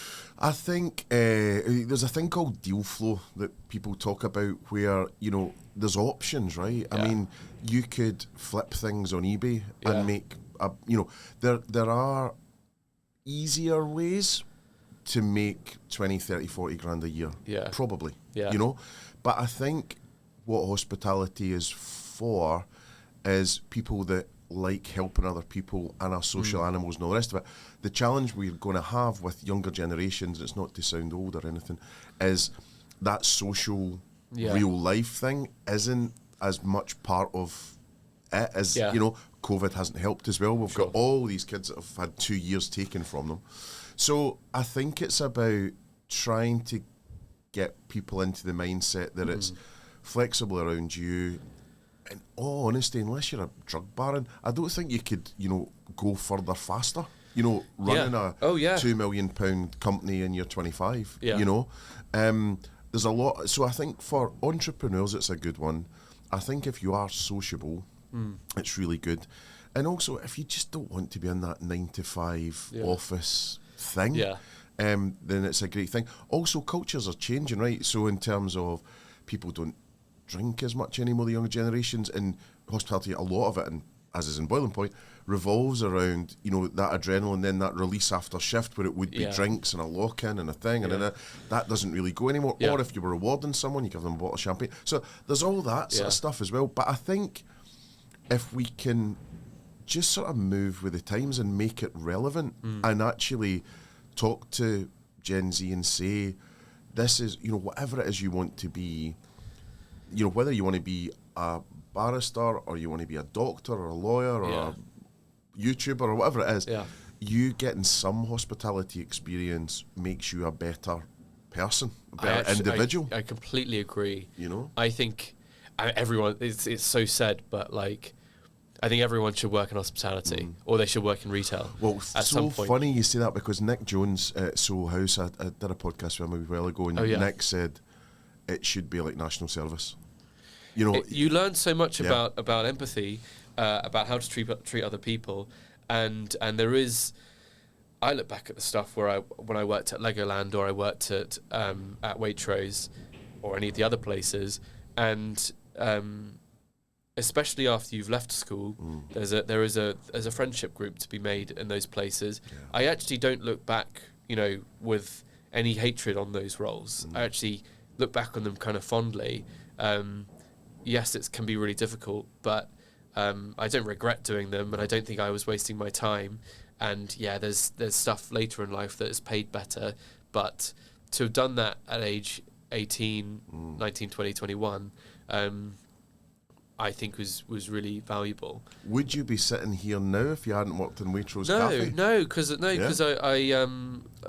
Speaker 2: I think there's a thing called deal flow that people talk about where, there's options, right? I mean, you could flip things on eBay and make, there are easier ways to make 20, 30, 40 grand a year. Probably. But I think what hospitality is for is people that like helping other people and are social animals and all the rest of it. The challenge we're going to have with younger generations, it's not to sound old or anything, is that social real life thing isn't as much part of it as, COVID hasn't helped as well. We've got all these kids that have had 2 years taken from them. So I think it's about trying to get people into the mindset that it's flexible around you. In all honesty, unless you're a drug baron, I don't think you could, go further faster. Running a £2 million company and you're 25. There's a lot. So I think for entrepreneurs, it's a good one. I think if you are sociable, it's really good. And also, if you just don't want to be in that 9 to 5 office thing, then it's a great thing. Also, cultures are changing, right? So in terms of people don't drink as much anymore, the younger generations, and hospitality, a lot of it, and as is in Boiling Point, revolves around, that adrenaline, then that release after shift where it would be drinks and a lock-in and a thing, and then that doesn't really go anymore. Or if you were rewarding someone, you give them a bottle of champagne. So there's all that sort of stuff as well. But I think if we can just sort of move with the times and make it relevant and actually talk to Gen Z and say, this is, whatever it is you want to be, whether you want to be a barrister or you want to be a doctor or a lawyer or YouTuber or whatever it is,
Speaker 1: Yeah.
Speaker 2: you getting some hospitality experience makes you a better person, a better individual.
Speaker 1: I completely agree.
Speaker 2: You know?
Speaker 1: I think everyone, it's so said, but like, I think everyone should work in hospitality, or they should work in retail.
Speaker 2: Well,
Speaker 1: at
Speaker 2: so
Speaker 1: some point.
Speaker 2: funny you say that, because Nick Jones at Soho House, I did a podcast with him a while ago, and Nick said it should be like national service. You know,
Speaker 1: You learn so much about empathy, about how to treat other people, and there is. I look back at the stuff when I worked at Legoland, or I worked at Waitrose, or any of the other places, and especially after you've left school, there is a friendship group to be made in those places. Yeah. I actually don't look back, with any hatred on those roles. I actually look back on them kind of fondly. Yes, it can be really difficult, but I don't regret doing them, and I don't think I was wasting my time. And yeah, there's stuff later in life that is paid better, but to have done that at age 18, 19, 20, 21, I think was really valuable.
Speaker 2: Would you be sitting here now if you hadn't worked in Waitrose
Speaker 1: No,
Speaker 2: Cafe?
Speaker 1: no, because I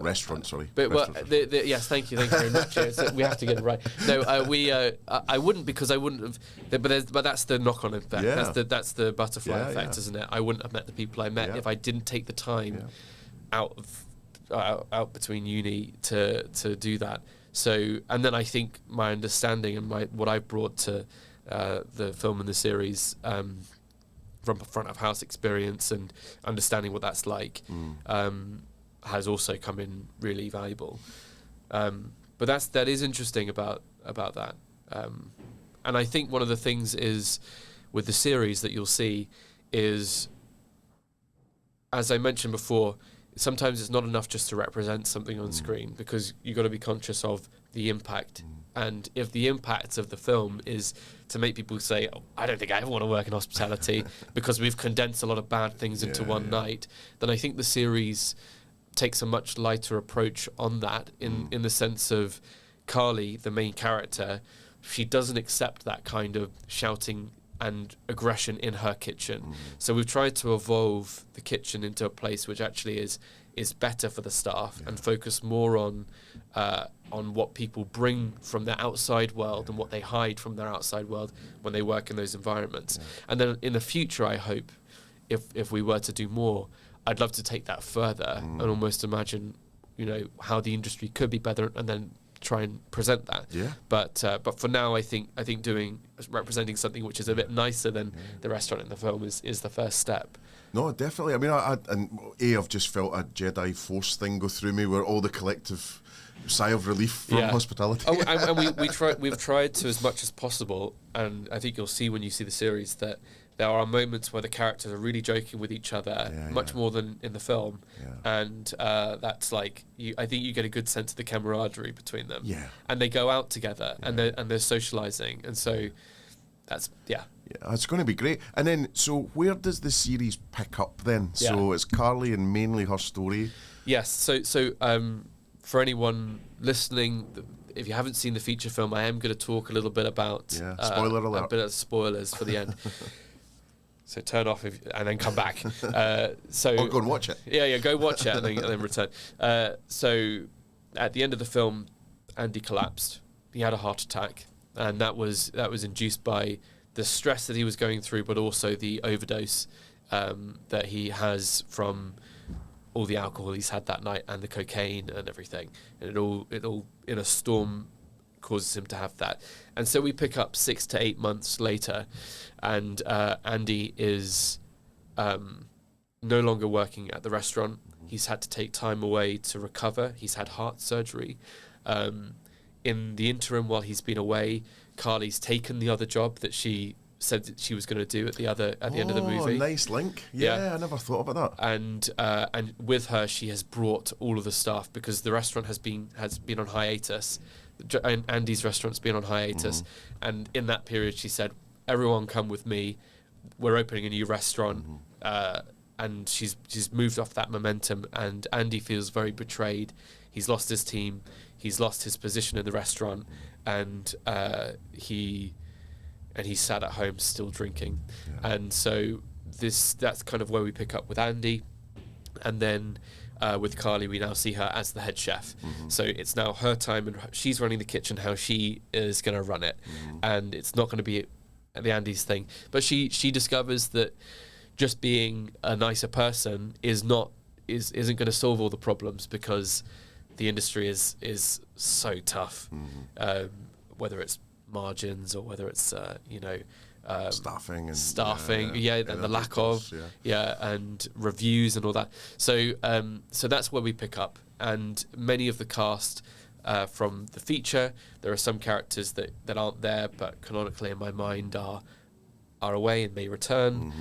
Speaker 2: Restaurant, sorry.
Speaker 1: But yes, thank you very much. Yes, we have to get it right. No, I wouldn't, because I wouldn't have. But that's the knock-on effect.
Speaker 2: Yeah.
Speaker 1: That's the butterfly effect, isn't it? I wouldn't have met the people I met if I didn't take the time out between uni to do that. So, and then I think my understanding and what I've brought to the film and the series, from a front of house experience and understanding what that's like, has also come in really valuable. But that is interesting about that. And I think one of the things is with the series that you'll see is, as I mentioned before, sometimes it's not enough just to represent something on screen, because you've got to be conscious of the impact. And if the impact of the film is to make people say, oh, I don't think I ever want to work in hospitality because we've condensed a lot of bad things into one night, then I think the series takes a much lighter approach on that, in the sense of Carly, the main character, she doesn't accept that kind of shouting and aggression in her kitchen. So we've tried to evolve the kitchen into a place which actually is better for the staff, and focus more on what people bring from their outside world and what they hide from their outside world when they work in those environments. And then in the future, I hope, if we were to do more, I'd love to take that further and almost imagine, how the industry could be better, and then try and present that. Yeah. But for now, I think representing something which is a bit nicer than the restaurant in the film is the first step.
Speaker 2: No, definitely. I mean, I've just felt a Jedi Force thing go through me, where all the collective sigh of relief from hospitality.
Speaker 1: Oh, and we've tried to, as much as possible, and I think you'll see when you see the series that there are moments where the characters are really joking with each other, much more than in the film, and that's like, I think you get a good sense of the camaraderie between them, and they go out together, and they're socializing, and so that's Yeah,
Speaker 2: it's going to be great. And then, so where does the series pick up then? So it's Carly and mainly her story.
Speaker 1: Yes. So for anyone listening, if you haven't seen the feature film, I am going to talk a little bit about
Speaker 2: spoiler alert.
Speaker 1: A bit of spoilers for the end. So turn off and then come back. Go
Speaker 2: and watch it.
Speaker 1: Yeah, go watch it and then return. So at the end of the film, Andy collapsed. He had a heart attack, and that was induced by the stress that he was going through, but also the overdose that he has from all the alcohol he's had that night and the cocaine and everything. And it all in a storm causes him to have that. And so we pick up 6 to 8 months later, and Andy is no longer working at the restaurant. He's had to take time away to recover. He's had heart surgery. In the interim, while he's been away, Carly's taken the other job that she said that she was going to do at the end of the movie.
Speaker 2: Nice link. Yeah, I never thought about that.
Speaker 1: And with her, she has brought all of the staff, because the restaurant has been on hiatus. And Andy's restaurant's been on hiatus, and in that period, she said, "Everyone, come with me. We're opening a new restaurant." And she's moved off that momentum, and Andy feels very betrayed. He's lost his team. He's lost his position in the restaurant, and he's sat at home still drinking. And so that's kind of where we pick up with Andy, and then with Carly we now see her as the head chef. So it's now her time, and she's running the kitchen how she is going to run it, and it's not going to be the Andy's thing. But she discovers that just being a nicer person isn't going to solve all the problems, because the industry is so tough, whether it's margins or whether it's staffing, and the lack of and reviews and all that. So that's where we pick up, and many of the cast from the feature, there are some characters that aren't there, but canonically in my mind are away and may return.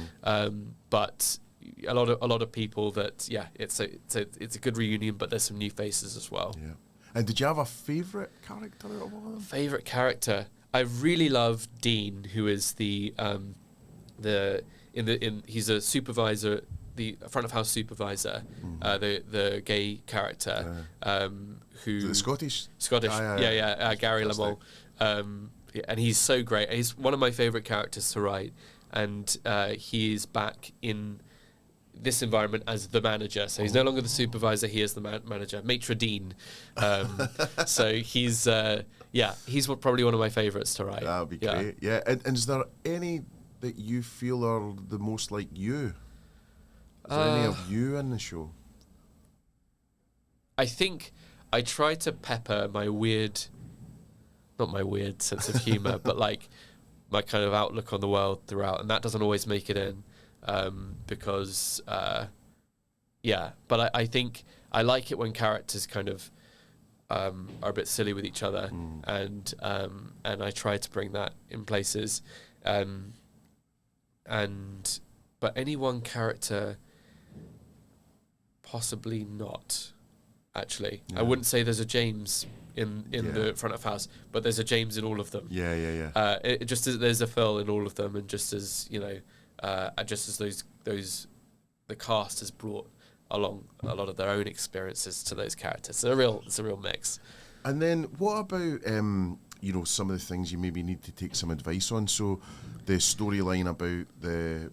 Speaker 1: But a lot of people that it's a good reunion, but there's some new faces as well.
Speaker 2: Yeah. And did you have a favourite character out of all of them?
Speaker 1: Favourite character? I really love Dean, who is he's a supervisor, the front of house supervisor, the gay character, who
Speaker 2: the Scottish,
Speaker 1: Gary Lamont, and he's so great. He's one of my favourite characters to write, and he is back in this environment as the manager. So he's no longer the supervisor, he is the manager, maitre d'. So he's probably one of my favourites to write.
Speaker 2: That would be great. Yeah, and is there any that you feel are the most like you? Is there any of you in the show?
Speaker 1: I think I try to pepper not my weird sense of humour, but like my kind of outlook on the world throughout, and that doesn't always make it in. Because but I think I like it when characters kind of are a bit silly with each other, and I try to bring that in places, but any one character, possibly not. Actually, I wouldn't say there's a James in the front of house, but there's a James in all of them. It just as there's a Phil in all of them, and just as just as the cast has brought along a lot of their own experiences to those characters. So it's a real mix.
Speaker 2: And then what about some of the things you maybe need to take some advice on? So the storyline about the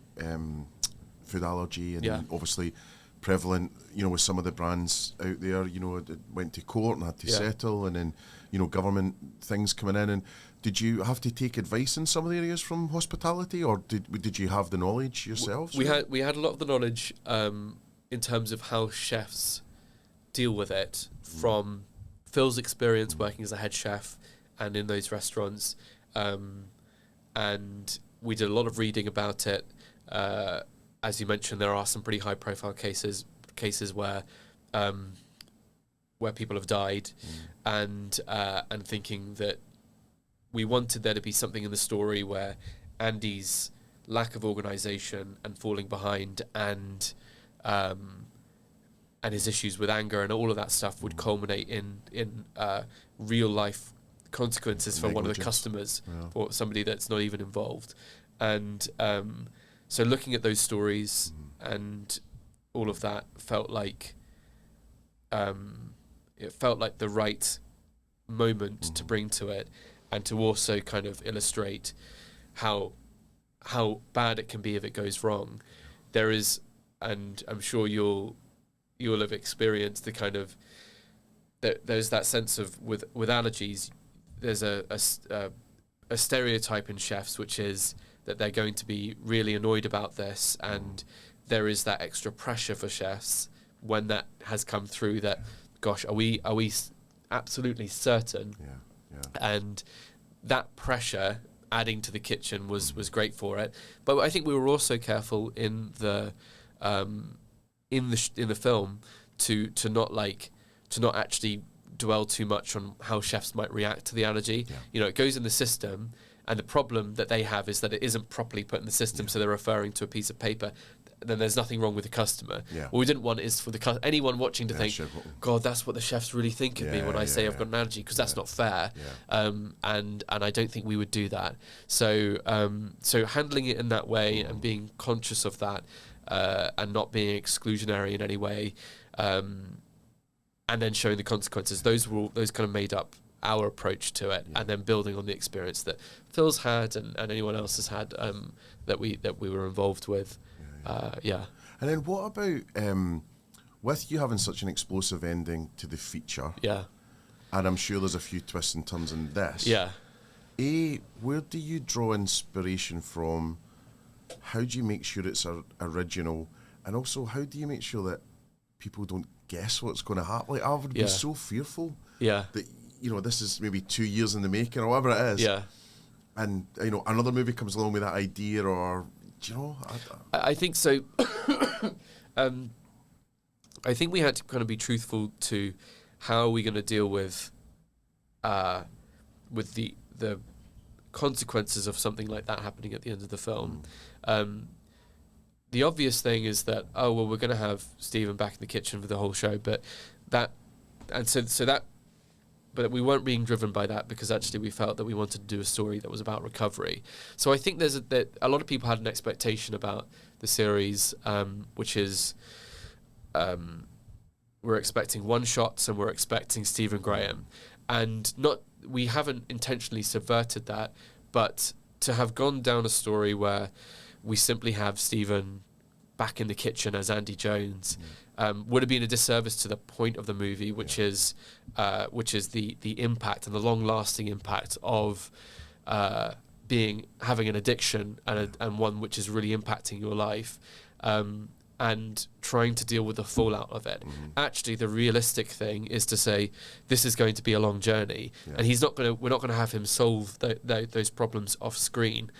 Speaker 2: food allergy, and obviously prevalent, with some of the brands out there, that went to court and had to settle, and then government things coming in. And did you have to take advice in some of the areas from hospitality, or did you have the knowledge yourselves?
Speaker 1: We had a lot of the knowledge in terms of how chefs deal with it, from Phil's experience working as a head chef and in those restaurants, and we did a lot of reading about it. As you mentioned, there are some pretty high-profile cases where people have died, and thinking that we wanted there to be something in the story where Andy's lack of organisation and falling behind, and his issues with anger and all of that stuff would culminate in real life consequences for one of the customers, or somebody that's not even involved. And so looking at those stories and all of that felt like the right moment to bring to it, and to also kind of illustrate how bad it can be if it goes wrong. There is, and I'm sure you'll have experienced the kind of there's that sense of with allergies, there's a stereotype in chefs, which is that they're going to be really annoyed about this, and there is that extra pressure for chefs when that has come through, that gosh, are we absolutely certain? And that pressure adding to the kitchen was great for it. But I think we were also careful in the film to not actually dwell too much on how chefs might react to the allergy. It goes in the system, and the problem that they have is that it isn't properly put in the system, so they're referring to a piece of paper. Then there's nothing wrong with the customer. What we didn't want is for anyone watching to think, God, that's what the chefs really think of me when I say I've got an allergy, because that's not fair. And I don't think we would do that. So handling it in that way, and being conscious of that, and not being exclusionary in any way, and then showing the consequences, those kind of made up our approach to it, and then building on the experience that Phil's had and anyone else has had, that we were involved with. yeah.
Speaker 2: And then what about with you having such an explosive ending to the feature?
Speaker 1: Yeah.
Speaker 2: And I'm sure there's a few twists and turns in this.
Speaker 1: Yeah.
Speaker 2: Where do you draw inspiration from? How do you make sure it's original? And also, how do you make sure that people don't guess what's going to happen? Like, I would be so fearful that, this is maybe 2 years in the making or whatever it is.
Speaker 1: Yeah.
Speaker 2: And, another movie comes along with that idea or,
Speaker 1: I think so. I think we had to kind of be truthful to how are we going to deal with the consequences of something like that happening at the end of the film. The obvious thing is that, we're going to have Stephen back in the kitchen for the whole show, but we weren't being driven by that because actually we felt that we wanted to do a story that was about recovery. So I think that a lot of people had an expectation about the series, which is we're expecting one shots and we're expecting Stephen Graham, and we haven't intentionally subverted that, but to have gone down a story where we simply have Stephen back in the kitchen as Andy Jones would have been a disservice to the point of the movie, which is the impact and the long-lasting impact of having an addiction and one which is really impacting your life, and trying to deal with the fallout of it. Actually, the realistic thing is to say this is going to be a long journey, and we're not going to have him solve those problems off screen.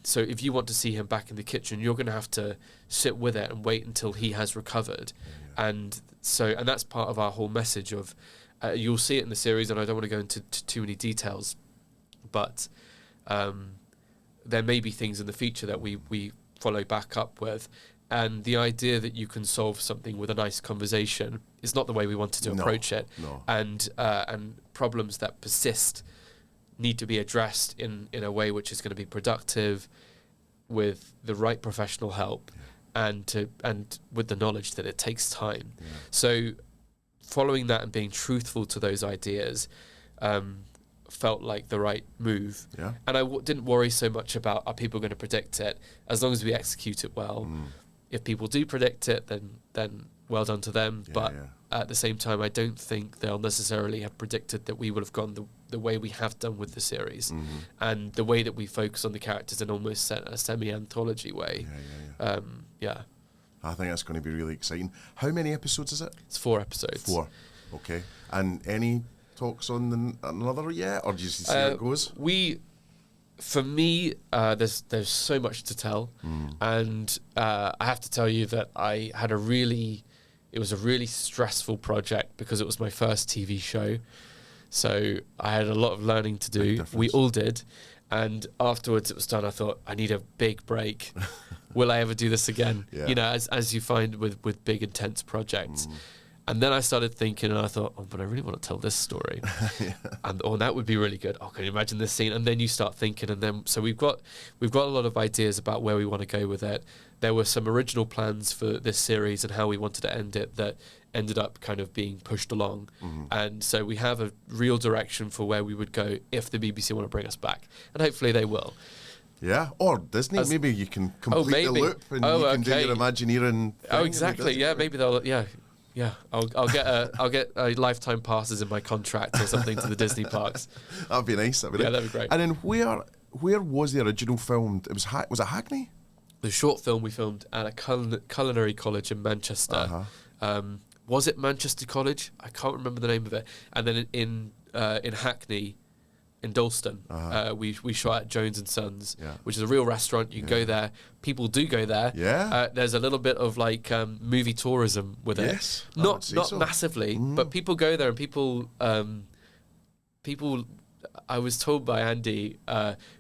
Speaker 1: So if you want to see him back in the kitchen, you're going to have to sit with it and wait until he has recovered. And that's part of our whole message of, you'll see it in the series, and I don't want to go into too many details, but there may be things in the feature that we follow back up with. And the idea that you can solve something with a nice conversation is not the way we wanted to approach it.
Speaker 2: No.
Speaker 1: And problems that persist need to be addressed in a way which is going to be productive, with the right professional help, and with the knowledge that it takes time. So following that and being truthful to those ideas felt like the right move. And I didn't worry so much about, are people going to predict it? As long as we execute it well. If people do predict it, then well done to them. But at the same time, I don't think they'll necessarily have predicted that we would have gone the way we have done with the series, and the way that we focus on the characters in almost a semi-anthology way.
Speaker 2: I think that's going to be really exciting. How many episodes is it?
Speaker 1: It's 4 episodes.
Speaker 2: 4. Okay. And any talks on another yet, or do you see how it goes?
Speaker 1: For me, there's so much to tell, and I have to tell you that I had it was a really stressful project because it was my first TV show, so I had a lot of learning to do. We all did, and afterwards it was done. I thought, I need a big break. Will I ever do this again? As you find with big intense projects. And then I started thinking, and I thought, but I really want to tell this story. And that would be really good. Can you imagine this scene? And then you start thinking, and then so we've got a lot of ideas about where we want to go with it. There were some original plans for this series and how we wanted to end it that ended up kind of being pushed along. And so we have a real direction for where we would go if the BBC want to bring us back, and hopefully they will.
Speaker 2: Yeah, or Disney. Maybe you can complete the loop and you can do your Imagineering thing.
Speaker 1: Exactly. Yeah, maybe they'll. Yeah, I'll get lifetime passes in my contract or something to the Disney parks.
Speaker 2: That'd be nice. That'd be
Speaker 1: great.
Speaker 2: And then where was the original filmed? Was it Hackney?
Speaker 1: The short film we filmed at a culinary college in Manchester. Was it Manchester College? I can't remember the name of it. And then in Hackney, in Dalston, we shot at Jones and Sons, which is a real restaurant. You can go there. People do go there. There's a little bit of like movie tourism with it. Not massively, but people go there, and people. I was told by Andy,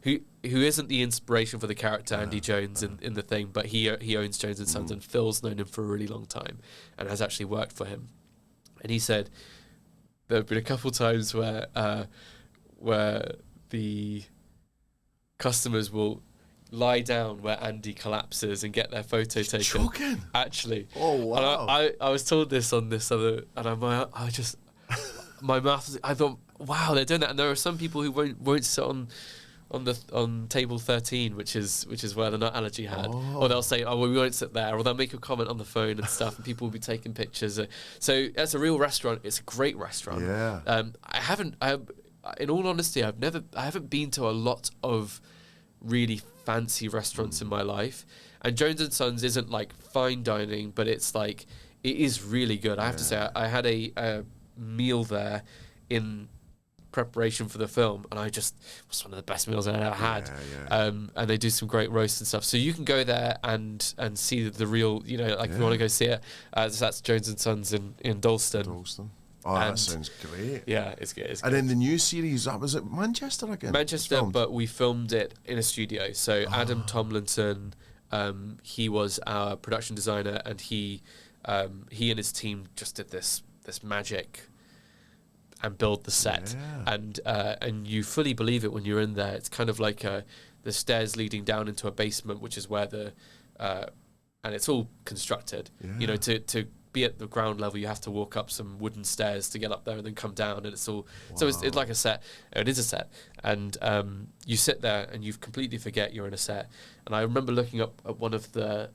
Speaker 1: who isn't the inspiration for the character Andy Jones in the thing, but he owns Jones and Sons, and Phil's known him for a really long time and has actually worked for him. And he said there have been a couple times where the customers will lie down where Andy collapses and get their photo taken.
Speaker 2: Joking?
Speaker 1: Actually.
Speaker 2: Oh, wow.
Speaker 1: And I was told this on this other, and I just, my mouth was, I thought, wow, they're doing that. And there are some people who won't sit on on table 13, which is where the nut allergy had. Or they'll say, oh, well, we won't sit there, or they'll make a comment on the phone and stuff, and people will be taking pictures. So that's a real restaurant. It's a great restaurant.
Speaker 2: Yeah.
Speaker 1: In all honesty, I haven't been to a lot of really fancy restaurants in my life, and Jones and Sons isn't like fine dining, but it's like it is really good. I have to say, I had a meal there in preparation for the film, and it was one of the best meals I ever had. And they do some great roasts and stuff, so you can go there and see the real, if you want to go see it. So that's Jones and Sons in Dalston.
Speaker 2: Oh, that sounds great.
Speaker 1: Yeah, it's good.
Speaker 2: And then the new series, was it Manchester again?
Speaker 1: Manchester, but we filmed it in a studio. So Adam Tomlinson, he was our production designer, and he and his team just did this magic and build the set. And you fully believe it when you're in there. It's kind of like the stairs leading down into a basement, which is where and it's all constructed. To be at the ground level, you have to walk up some wooden stairs to get up there and then come down, and it's all so it's like a set. It is a set, and you sit there and you completely forget you're in a set. And I remember looking up at one of the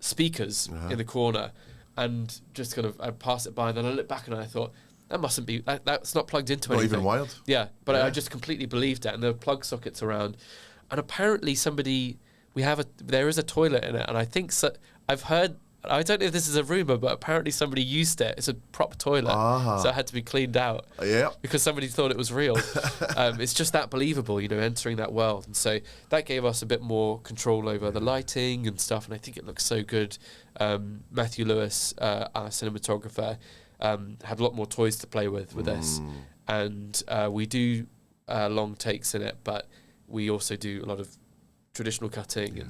Speaker 1: speakers in the corner, and just kind of I passed it by, and then I looked back and I thought, that mustn't be that's not plugged into anything.
Speaker 2: Not even wild.
Speaker 1: I just completely believed it, and there were plug sockets around, and apparently there is a toilet in it, and I think I've heard. I don't know if this is a rumour, but apparently somebody used it. It's a proper toilet, so it had to be cleaned out because somebody thought it was real. It's just that believable, entering that world. And so that gave us a bit more control over the lighting and stuff, and I think it looks so good. Matthew Lewis, our cinematographer, had a lot more toys to play with this. And we do long takes in it, but we also do a lot of traditional cutting,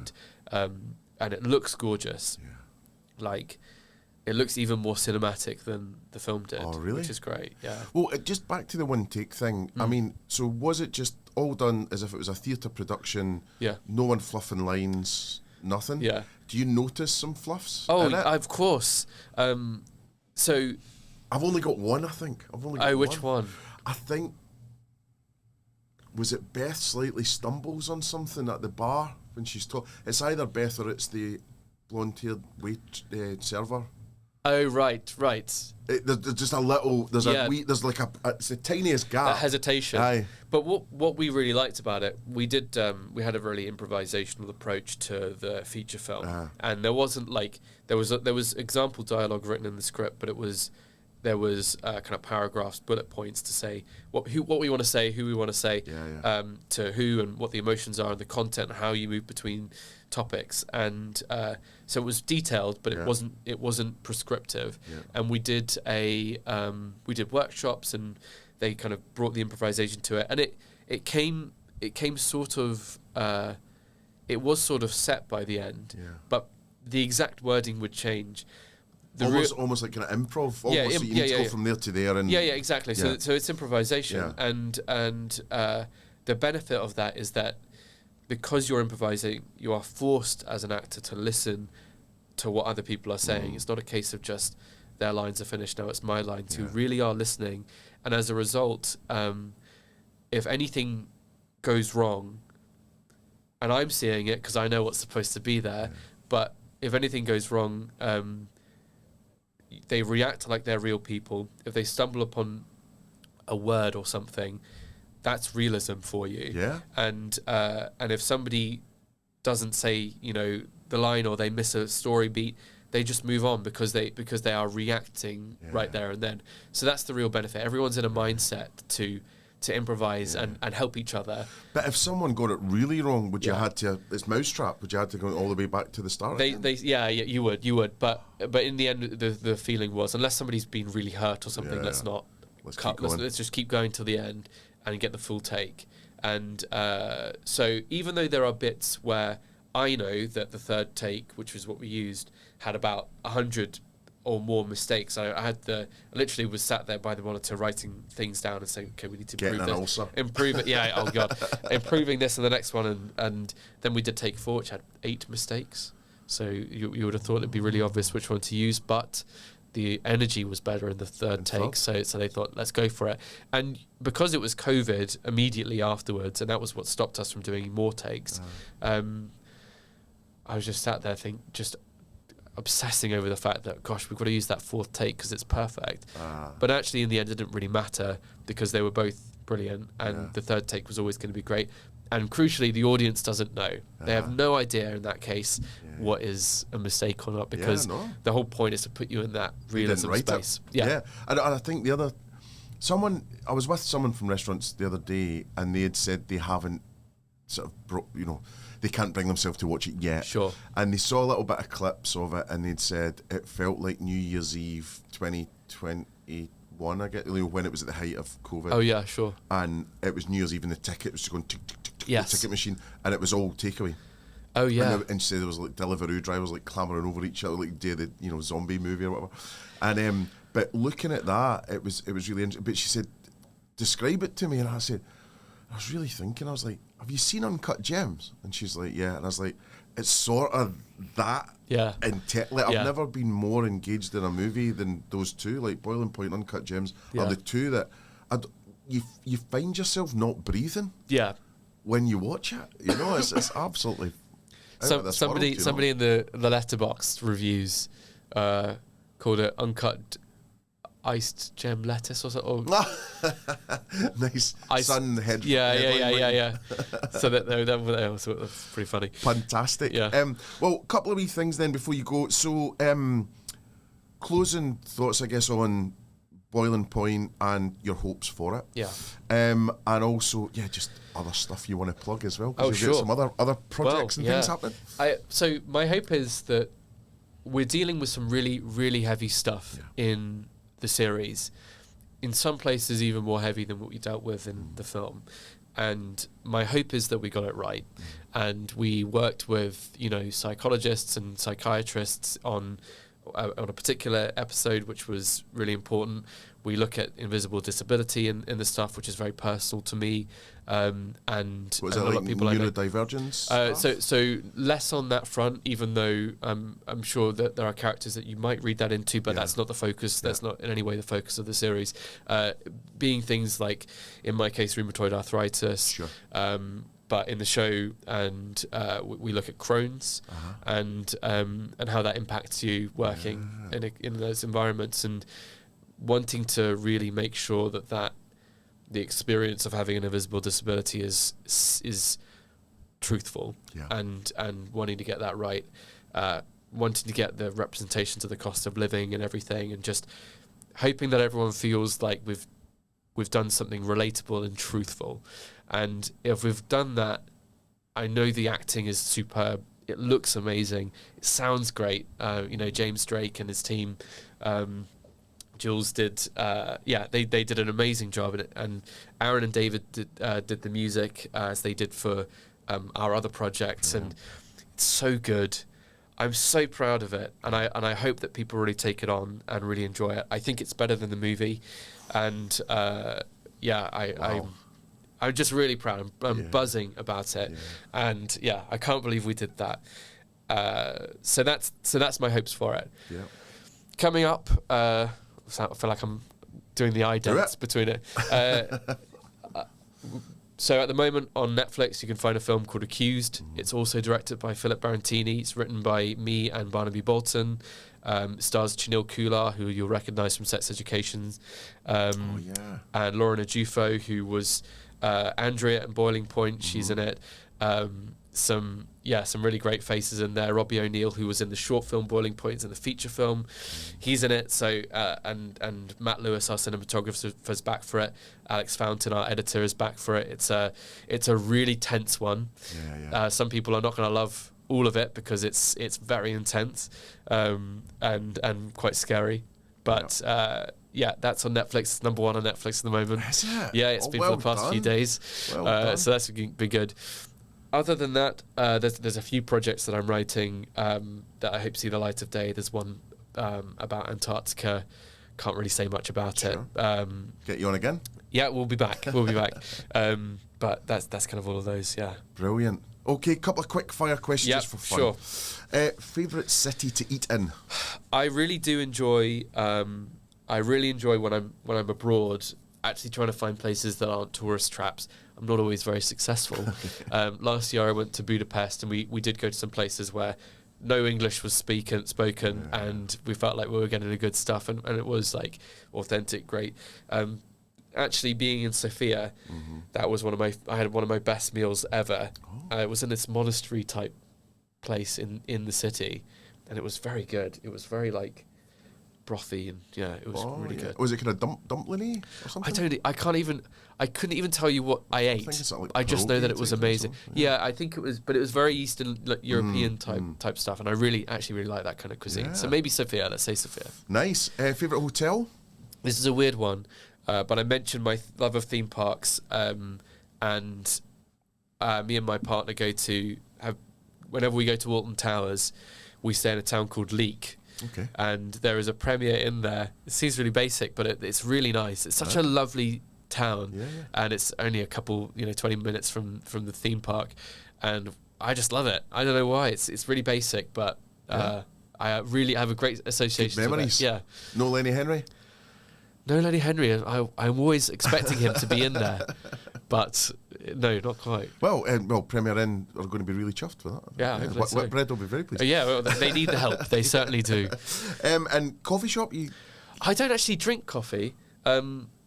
Speaker 1: and it looks gorgeous. Like, it looks even more cinematic than the film did. Oh, really? Which is great, yeah.
Speaker 2: Well, just back to the one take thing. I mean, so was it just all done as if it was a theatre production?
Speaker 1: Yeah.
Speaker 2: No one fluffing lines, nothing?
Speaker 1: Yeah.
Speaker 2: Do you notice some fluffs?
Speaker 1: Oh, of course. So
Speaker 2: I've only got one, I think.
Speaker 1: Which one?
Speaker 2: I think, was it Beth slightly stumbles on something at the bar when she's talking? It's either Beth or it's the blonde-haired server.
Speaker 1: Oh, right.
Speaker 2: There's just a little. There's it's the tiniest gap.
Speaker 1: That hesitation.
Speaker 2: Aye.
Speaker 1: But what we really liked about it, we had a really improvisational approach to the feature film, and there wasn't there was example dialogue written in the script, but there was kind of paragraphs, bullet points to say what we want to say, who we want to say, to who, and what the emotions are, and the content, and how you move between topics, and so it was detailed, but it wasn't prescriptive. And we did workshops, and they kind of brought the improvisation to it, and it came sort of it was sort of set by the end, but the exact wording would change.
Speaker 2: Almost like kind of improv. So you need to go from there to there, and
Speaker 1: exactly. So it's improvisation, and the benefit of that is that because you're improvising, you are forced as an actor to listen to what other people are saying. It's not a case of just their lines are finished, now it's my lines. You really are listening, and as a result, if anything goes wrong, and I'm seeing it because I know what's supposed to be there, but if anything goes wrong, they react like they're real people. If they stumble upon a word or something, that's realism for you. Yeah. And if somebody doesn't say, the line, or they miss a story beat, they just move on because they are reacting right there and then. So that's the real benefit. Everyone's in a mindset to improvise and help each other.
Speaker 2: But if someone got it really wrong, would you had to? It's mousetrap. Would you have to go all the way back to the start?
Speaker 1: You would. But in the end, the feeling was, unless somebody's been really hurt or something, let's not cut. Let's just keep going till the end and get the full take. And so even though there are bits where I know that the third take, which was what we used, had about 100 or more mistakes. I literally was sat there by the monitor writing things down and saying, okay, we need to improve it. Yeah, oh God. Improving this and the next one. And then we did take 4, which had 8 mistakes. So you would have thought it'd be really obvious which one to use, but the energy was better in the third take,
Speaker 2: third.
Speaker 1: so they thought, let's go for it. And because it was COVID immediately afterwards, and that was what stopped us from doing more takes, I was just sat there just obsessing over the fact that, gosh, we've got to use that fourth take because it's perfect. But actually, in the end, it didn't really matter because they were both brilliant, and the third take was always going to be great. And crucially, the audience doesn't know. They have no idea in that case what is a mistake or not, because the whole point is to put you in that realism space.
Speaker 2: Yeah. And I think I was with someone from restaurants the other day, and they had said they haven't sort of they can't bring themselves to watch it yet.
Speaker 1: Sure.
Speaker 2: And they saw a little bit of clips of it, and they'd said it felt like New Year's Eve 2021, I get, when it was at the height of COVID.
Speaker 1: Oh, yeah, sure.
Speaker 2: And it was New Year's Eve, and the ticket was just going tick, tick, tick, tick,
Speaker 1: Yes.
Speaker 2: the ticket machine, and it was all takeaway.
Speaker 1: Oh, yeah.
Speaker 2: And she said there was like Deliveroo drivers like clambering over each other, like the zombie movie or whatever. And but looking at that, it was really interesting. But she said, describe it to me, and I was really thinking, I was like, have you seen Uncut Gems? And she's like, yeah. And I was like, it's sort of that.
Speaker 1: Yeah.
Speaker 2: I've never been more engaged in a movie than those two. Like Boiling Point, Uncut Gems are the two that you find yourself not breathing.
Speaker 1: Yeah.
Speaker 2: When you watch it, it's absolutely.
Speaker 1: Somebody in the Letterboxd reviews called it Uncut Iced Gem Lettuce or something.
Speaker 2: Nice sun head.
Speaker 1: Yeah. So that was pretty funny.
Speaker 2: Fantastic.
Speaker 1: Yeah.
Speaker 2: Well, a couple of wee things then before you go. So, closing thoughts, I guess, on Boiling Point and your hopes for it.
Speaker 1: Yeah.
Speaker 2: And also, just other stuff you want to plug as well.
Speaker 1: Oh,
Speaker 2: you've
Speaker 1: sure.
Speaker 2: got some other projects and things happening.
Speaker 1: So my hope is that we're dealing with some really, really heavy stuff in the series. In some places, even more heavy than what we dealt with in the film. And my hope is that we got it right. And we worked with, psychologists and psychiatrists on a particular episode, which was really important. We look at invisible disability in the stuff, which is very personal to me. And
Speaker 2: Was
Speaker 1: a
Speaker 2: it
Speaker 1: lot
Speaker 2: like
Speaker 1: of people
Speaker 2: neurodivergence?
Speaker 1: So less on that front, even though I'm sure that there are characters that you might read that into, but that's not the focus. That's not in any way the focus of the series. Being things like, in my case, rheumatoid arthritis.
Speaker 2: Sure.
Speaker 1: But in the show, and we look at Crohn's and how that impacts you working in those environments, and wanting to really make sure that the experience of having an invisible disability is truthful, and wanting to get that right, wanting to get the representations of the cost of living and everything, and just hoping that everyone feels like we've done something relatable and truthful. And if we've done that, I know the acting is superb. It looks amazing. It sounds great. James Drake and his team, Jules did. They did an amazing job in it. And Aaron and David did the music as they did for our other projects, and it's so good. I'm so proud of it, and I hope that people really take it on and really enjoy it. I think it's better than the movie, and I'm just really proud. I'm buzzing about it, and I can't believe we did that. So that's my hopes for it.
Speaker 2: Yeah.
Speaker 1: Coming up, I feel like I'm doing the eye dance between it. So at the moment on Netflix, you can find a film called Accused. It's also directed by Philip Barantini. It's written by me and Barnaby Bolton. Stars Chinil Kular, who you'll recognise from Sex Education. And Lauren Ajufo, who was Andrea in Boiling Point. She's in it. Some really great faces in there. Robbie O'Neill, who was in the short film Boiling Point, is in the feature film. He's in it. So and Matt Lewis, our cinematographer, is back for it. Alex Fountain, our editor, is back for it. It's a really tense one. Some people are not going to love all of it because it's very intense and quite scary. But that's on Netflix. It's number one on Netflix at the moment.
Speaker 2: Is it?
Speaker 1: Yeah, it's been for the past few days. So that's been good. Other than that, there's a few projects that I'm writing that I hope see the light of day. There's one about Antarctica. Can't really say much about it.
Speaker 2: Get you on again?
Speaker 1: Yeah, we'll be back. But that's kind of all of those, yeah.
Speaker 2: Brilliant. Okay, couple of quick fire questions
Speaker 1: Yep,
Speaker 2: just for fun.
Speaker 1: sure.
Speaker 2: Favourite city to eat in?
Speaker 1: I really do enjoy. I really enjoy when I'm abroad, actually trying to find places that aren't tourist traps. I'm not always very successful. Last year I went to Budapest, and we did go to some places where no English was spoken, and we felt like we were getting the good stuff, and it was like authentic, great. Actually, being in Sofia, that was I had one of my best meals ever. It was in this monastery type place in the city, and it was very good. It was very like brothy, and it was really good.
Speaker 2: Was it kind of dumpling-y or something?
Speaker 1: I couldn't even tell you what I ate.
Speaker 2: it's like
Speaker 1: I just know that it
Speaker 2: pierogi
Speaker 1: was
Speaker 2: type or
Speaker 1: amazing.
Speaker 2: something,
Speaker 1: Yeah, I think it was, but it was very Eastern European type stuff, and I really like that kind of cuisine. So
Speaker 2: Yeah.
Speaker 1: maybe Sofia. Let's say Sofia.
Speaker 2: Nice. Favourite hotel?
Speaker 1: This is a weird one, but I mentioned my love of theme parks, and me and my partner whenever we go to Alton Towers, we stay in a town called Leek.
Speaker 2: Okay.
Speaker 1: And there is a premiere in there. It seems really basic, but it's really nice. It's such a lovely town, and it's only a couple, 20 minutes from the theme park, and I just love it. I don't know why. It's really basic, but I really have a great association.
Speaker 2: Good memories.
Speaker 1: With it. Yeah.
Speaker 2: No Lenny Henry?
Speaker 1: No Lenny Henry. I'm always expecting him to be in there, but no, not quite.
Speaker 2: Well, Premier Inn are going to be really chuffed with that.
Speaker 1: Yeah, hopefully so.
Speaker 2: Whitbread will be very pleased.
Speaker 1: Yeah, well, they need the help. They certainly do.
Speaker 2: And coffee shop,
Speaker 1: I don't actually drink coffee,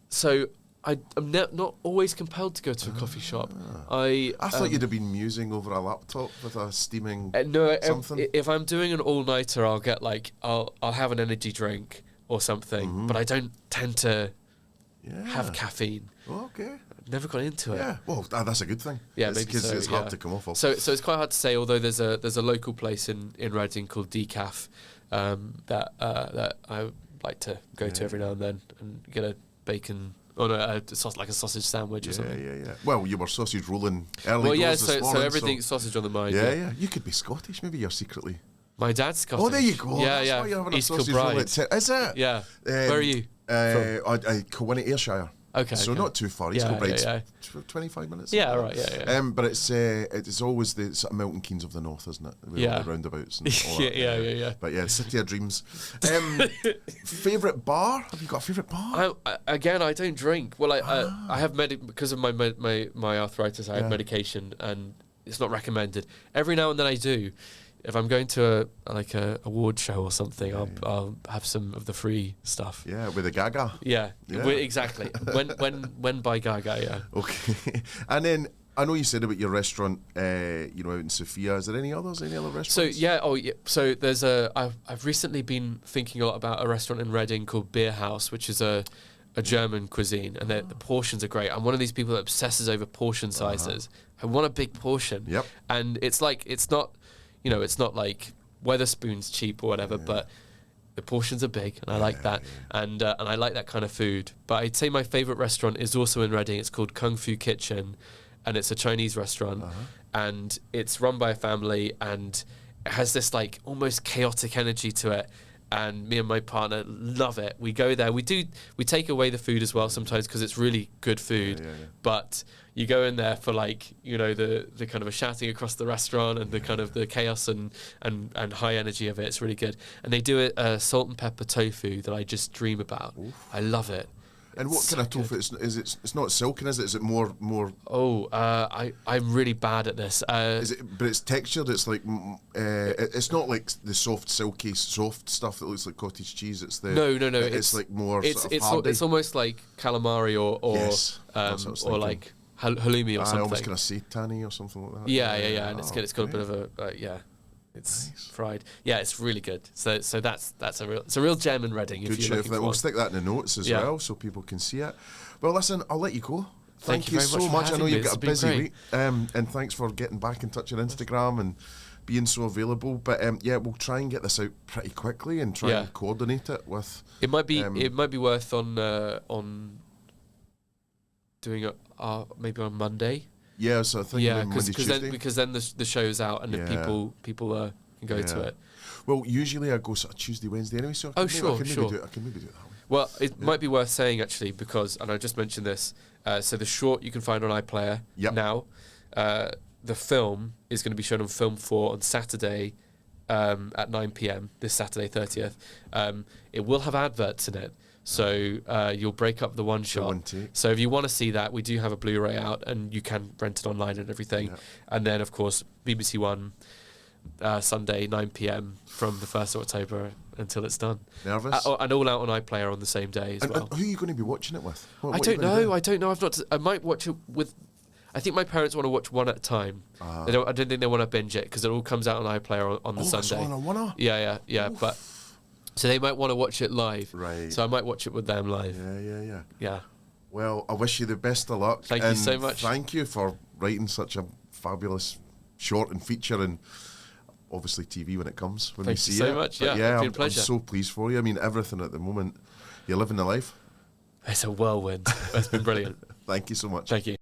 Speaker 1: so I'm not always compelled to go to a coffee shop. I
Speaker 2: thought you'd have been musing over a laptop with a steaming
Speaker 1: no.
Speaker 2: something.
Speaker 1: If I'm doing an all-nighter, I'll get I'll have an energy drink or something, but I don't tend to have caffeine.
Speaker 2: Okay.
Speaker 1: Never got into it.
Speaker 2: Yeah, well, that's a good thing.
Speaker 1: Yeah,
Speaker 2: maybe
Speaker 1: because
Speaker 2: it's hard to come off of.
Speaker 1: So it's quite hard to say. Although there's a local place in Reading called Decaf that I like to go to every now and then and get a bacon. Oh no, like a sausage sandwich or something.
Speaker 2: Yeah. Well, you were sausage rolling early.
Speaker 1: Well, yeah.
Speaker 2: Doors this morning,
Speaker 1: So everything's sausage on the mind.
Speaker 2: Yeah. You could be Scottish. Maybe you're secretly.
Speaker 1: My dad's Scottish.
Speaker 2: Oh, there you go.
Speaker 1: Yeah,
Speaker 2: That's why you're having
Speaker 1: East
Speaker 2: a sausage roll
Speaker 1: Kilbride.
Speaker 2: Is it?
Speaker 1: Yeah. Where are you from?
Speaker 2: Corinne, Ayrshire.
Speaker 1: Okay.
Speaker 2: So
Speaker 1: okay.
Speaker 2: not too far. East
Speaker 1: Yeah,
Speaker 2: Kilbride's
Speaker 1: yeah.
Speaker 2: 25 minutes.
Speaker 1: Yeah, right. Yeah.
Speaker 2: But it's always the sort of Milton Keynes of the north, isn't it? With all the roundabouts and all that.
Speaker 1: yeah.
Speaker 2: But yeah, city of dreams. Favourite bar? Have you got a favourite bar?
Speaker 1: I don't drink. Well, I have because of my arthritis. I have medication, and it's not recommended. Every now and then I do. If I'm going to a award show or something, I'll have some of the free stuff.
Speaker 2: Yeah, with a Gaga.
Speaker 1: Yeah. Exactly. when by Gaga, yeah.
Speaker 2: Okay. And then I know you said about your restaurant, out in Sofia. Is there any other restaurants?
Speaker 1: So So there's I've recently been thinking a lot about a restaurant in Reading called Beer House, which is a German cuisine, and the portions are great. I'm one of these people that obsesses over portion sizes. I want a big portion.
Speaker 2: Yep.
Speaker 1: And it's not. It's not like Wetherspoon's cheap or whatever, but the portions are big, and I like that, and I like that kind of food. But I'd say my favourite restaurant is also in Reading. It's called Kung Fu Kitchen, and it's a Chinese restaurant, and it's run by a family, and it has this almost chaotic energy to it. And me and my partner love it. We go there. We take away the food as well sometimes because it's really good food. But you go in there for the kind of a shouting across the restaurant and the kind of the chaos and high energy of it. It's really good. And they do a salt and pepper tofu that I just dream about. Oof. I love it.
Speaker 2: And what kind of tofu is it? It's not silken, is it? Is it more?
Speaker 1: Oh, I'm really bad at this.
Speaker 2: Is it? But it's textured. It's like it's not like the soft stuff that looks like cottage cheese. It's the
Speaker 1: no.
Speaker 2: It's like more.
Speaker 1: It's almost like calamari or
Speaker 2: yes,
Speaker 1: or like halloumi or something.
Speaker 2: Almost kind of seitan-y or something like that.
Speaker 1: Yeah. And it's good. It's got a bit of a It's nice. Fried. Yeah, it's really good. So that's a real gem in Reading.
Speaker 2: Good chef. We'll stick that in the notes as well so people can see it. Well, listen, I'll let you go. Thank you so much. I know you've got a busy week. And thanks for getting back in touch on Instagram and being so available. But we'll try and get this out pretty quickly and try and coordinate it with.
Speaker 1: It might be worth on doing it maybe on Monday.
Speaker 2: Yeah, so I think
Speaker 1: because then the show's out and people can go to it.
Speaker 2: Well, usually I go sort of Tuesday, Wednesday anyway. So I can maybe do it that way.
Speaker 1: Well, it might be worth saying actually, because, and I just mentioned this, so the short you can find on iPlayer now. The film is going to be shown on Film 4 on Saturday at 9 p.m, this Saturday 30th. It will have adverts in it, so you'll break up the one shot. So if you want to see that, we do have a Blu-ray out, and you can rent it online and everything. Yeah. And then, of course, BBC One, Sunday, 9 p.m, from the 1st of October until it's done.
Speaker 2: Nervous?
Speaker 1: And all out on iPlayer on the same day as well.
Speaker 2: And who are you going to be watching it with?
Speaker 1: I don't know. I might watch it with... I think my parents want to watch one at a time. I don't think they want to binge it, because it all comes out on iPlayer on the Sunday.
Speaker 2: That's on a
Speaker 1: Yeah.
Speaker 2: Oof.
Speaker 1: But so they might want to watch it live.
Speaker 2: Right.
Speaker 1: So I might watch it with them live.
Speaker 2: Yeah. Well, I wish you the best of luck.
Speaker 1: Thank you so much.
Speaker 2: Thank you for writing such a fabulous short and feature, and obviously TV when it comes. When
Speaker 1: Thank
Speaker 2: we see
Speaker 1: you so
Speaker 2: it.
Speaker 1: much.
Speaker 2: But
Speaker 1: Yeah, it's been a
Speaker 2: I'm
Speaker 1: pleasure.
Speaker 2: so pleased for you. I mean, everything at the moment, you're living the life.
Speaker 1: It's a whirlwind. It's been brilliant.
Speaker 2: Thank you so much.
Speaker 1: Thank you.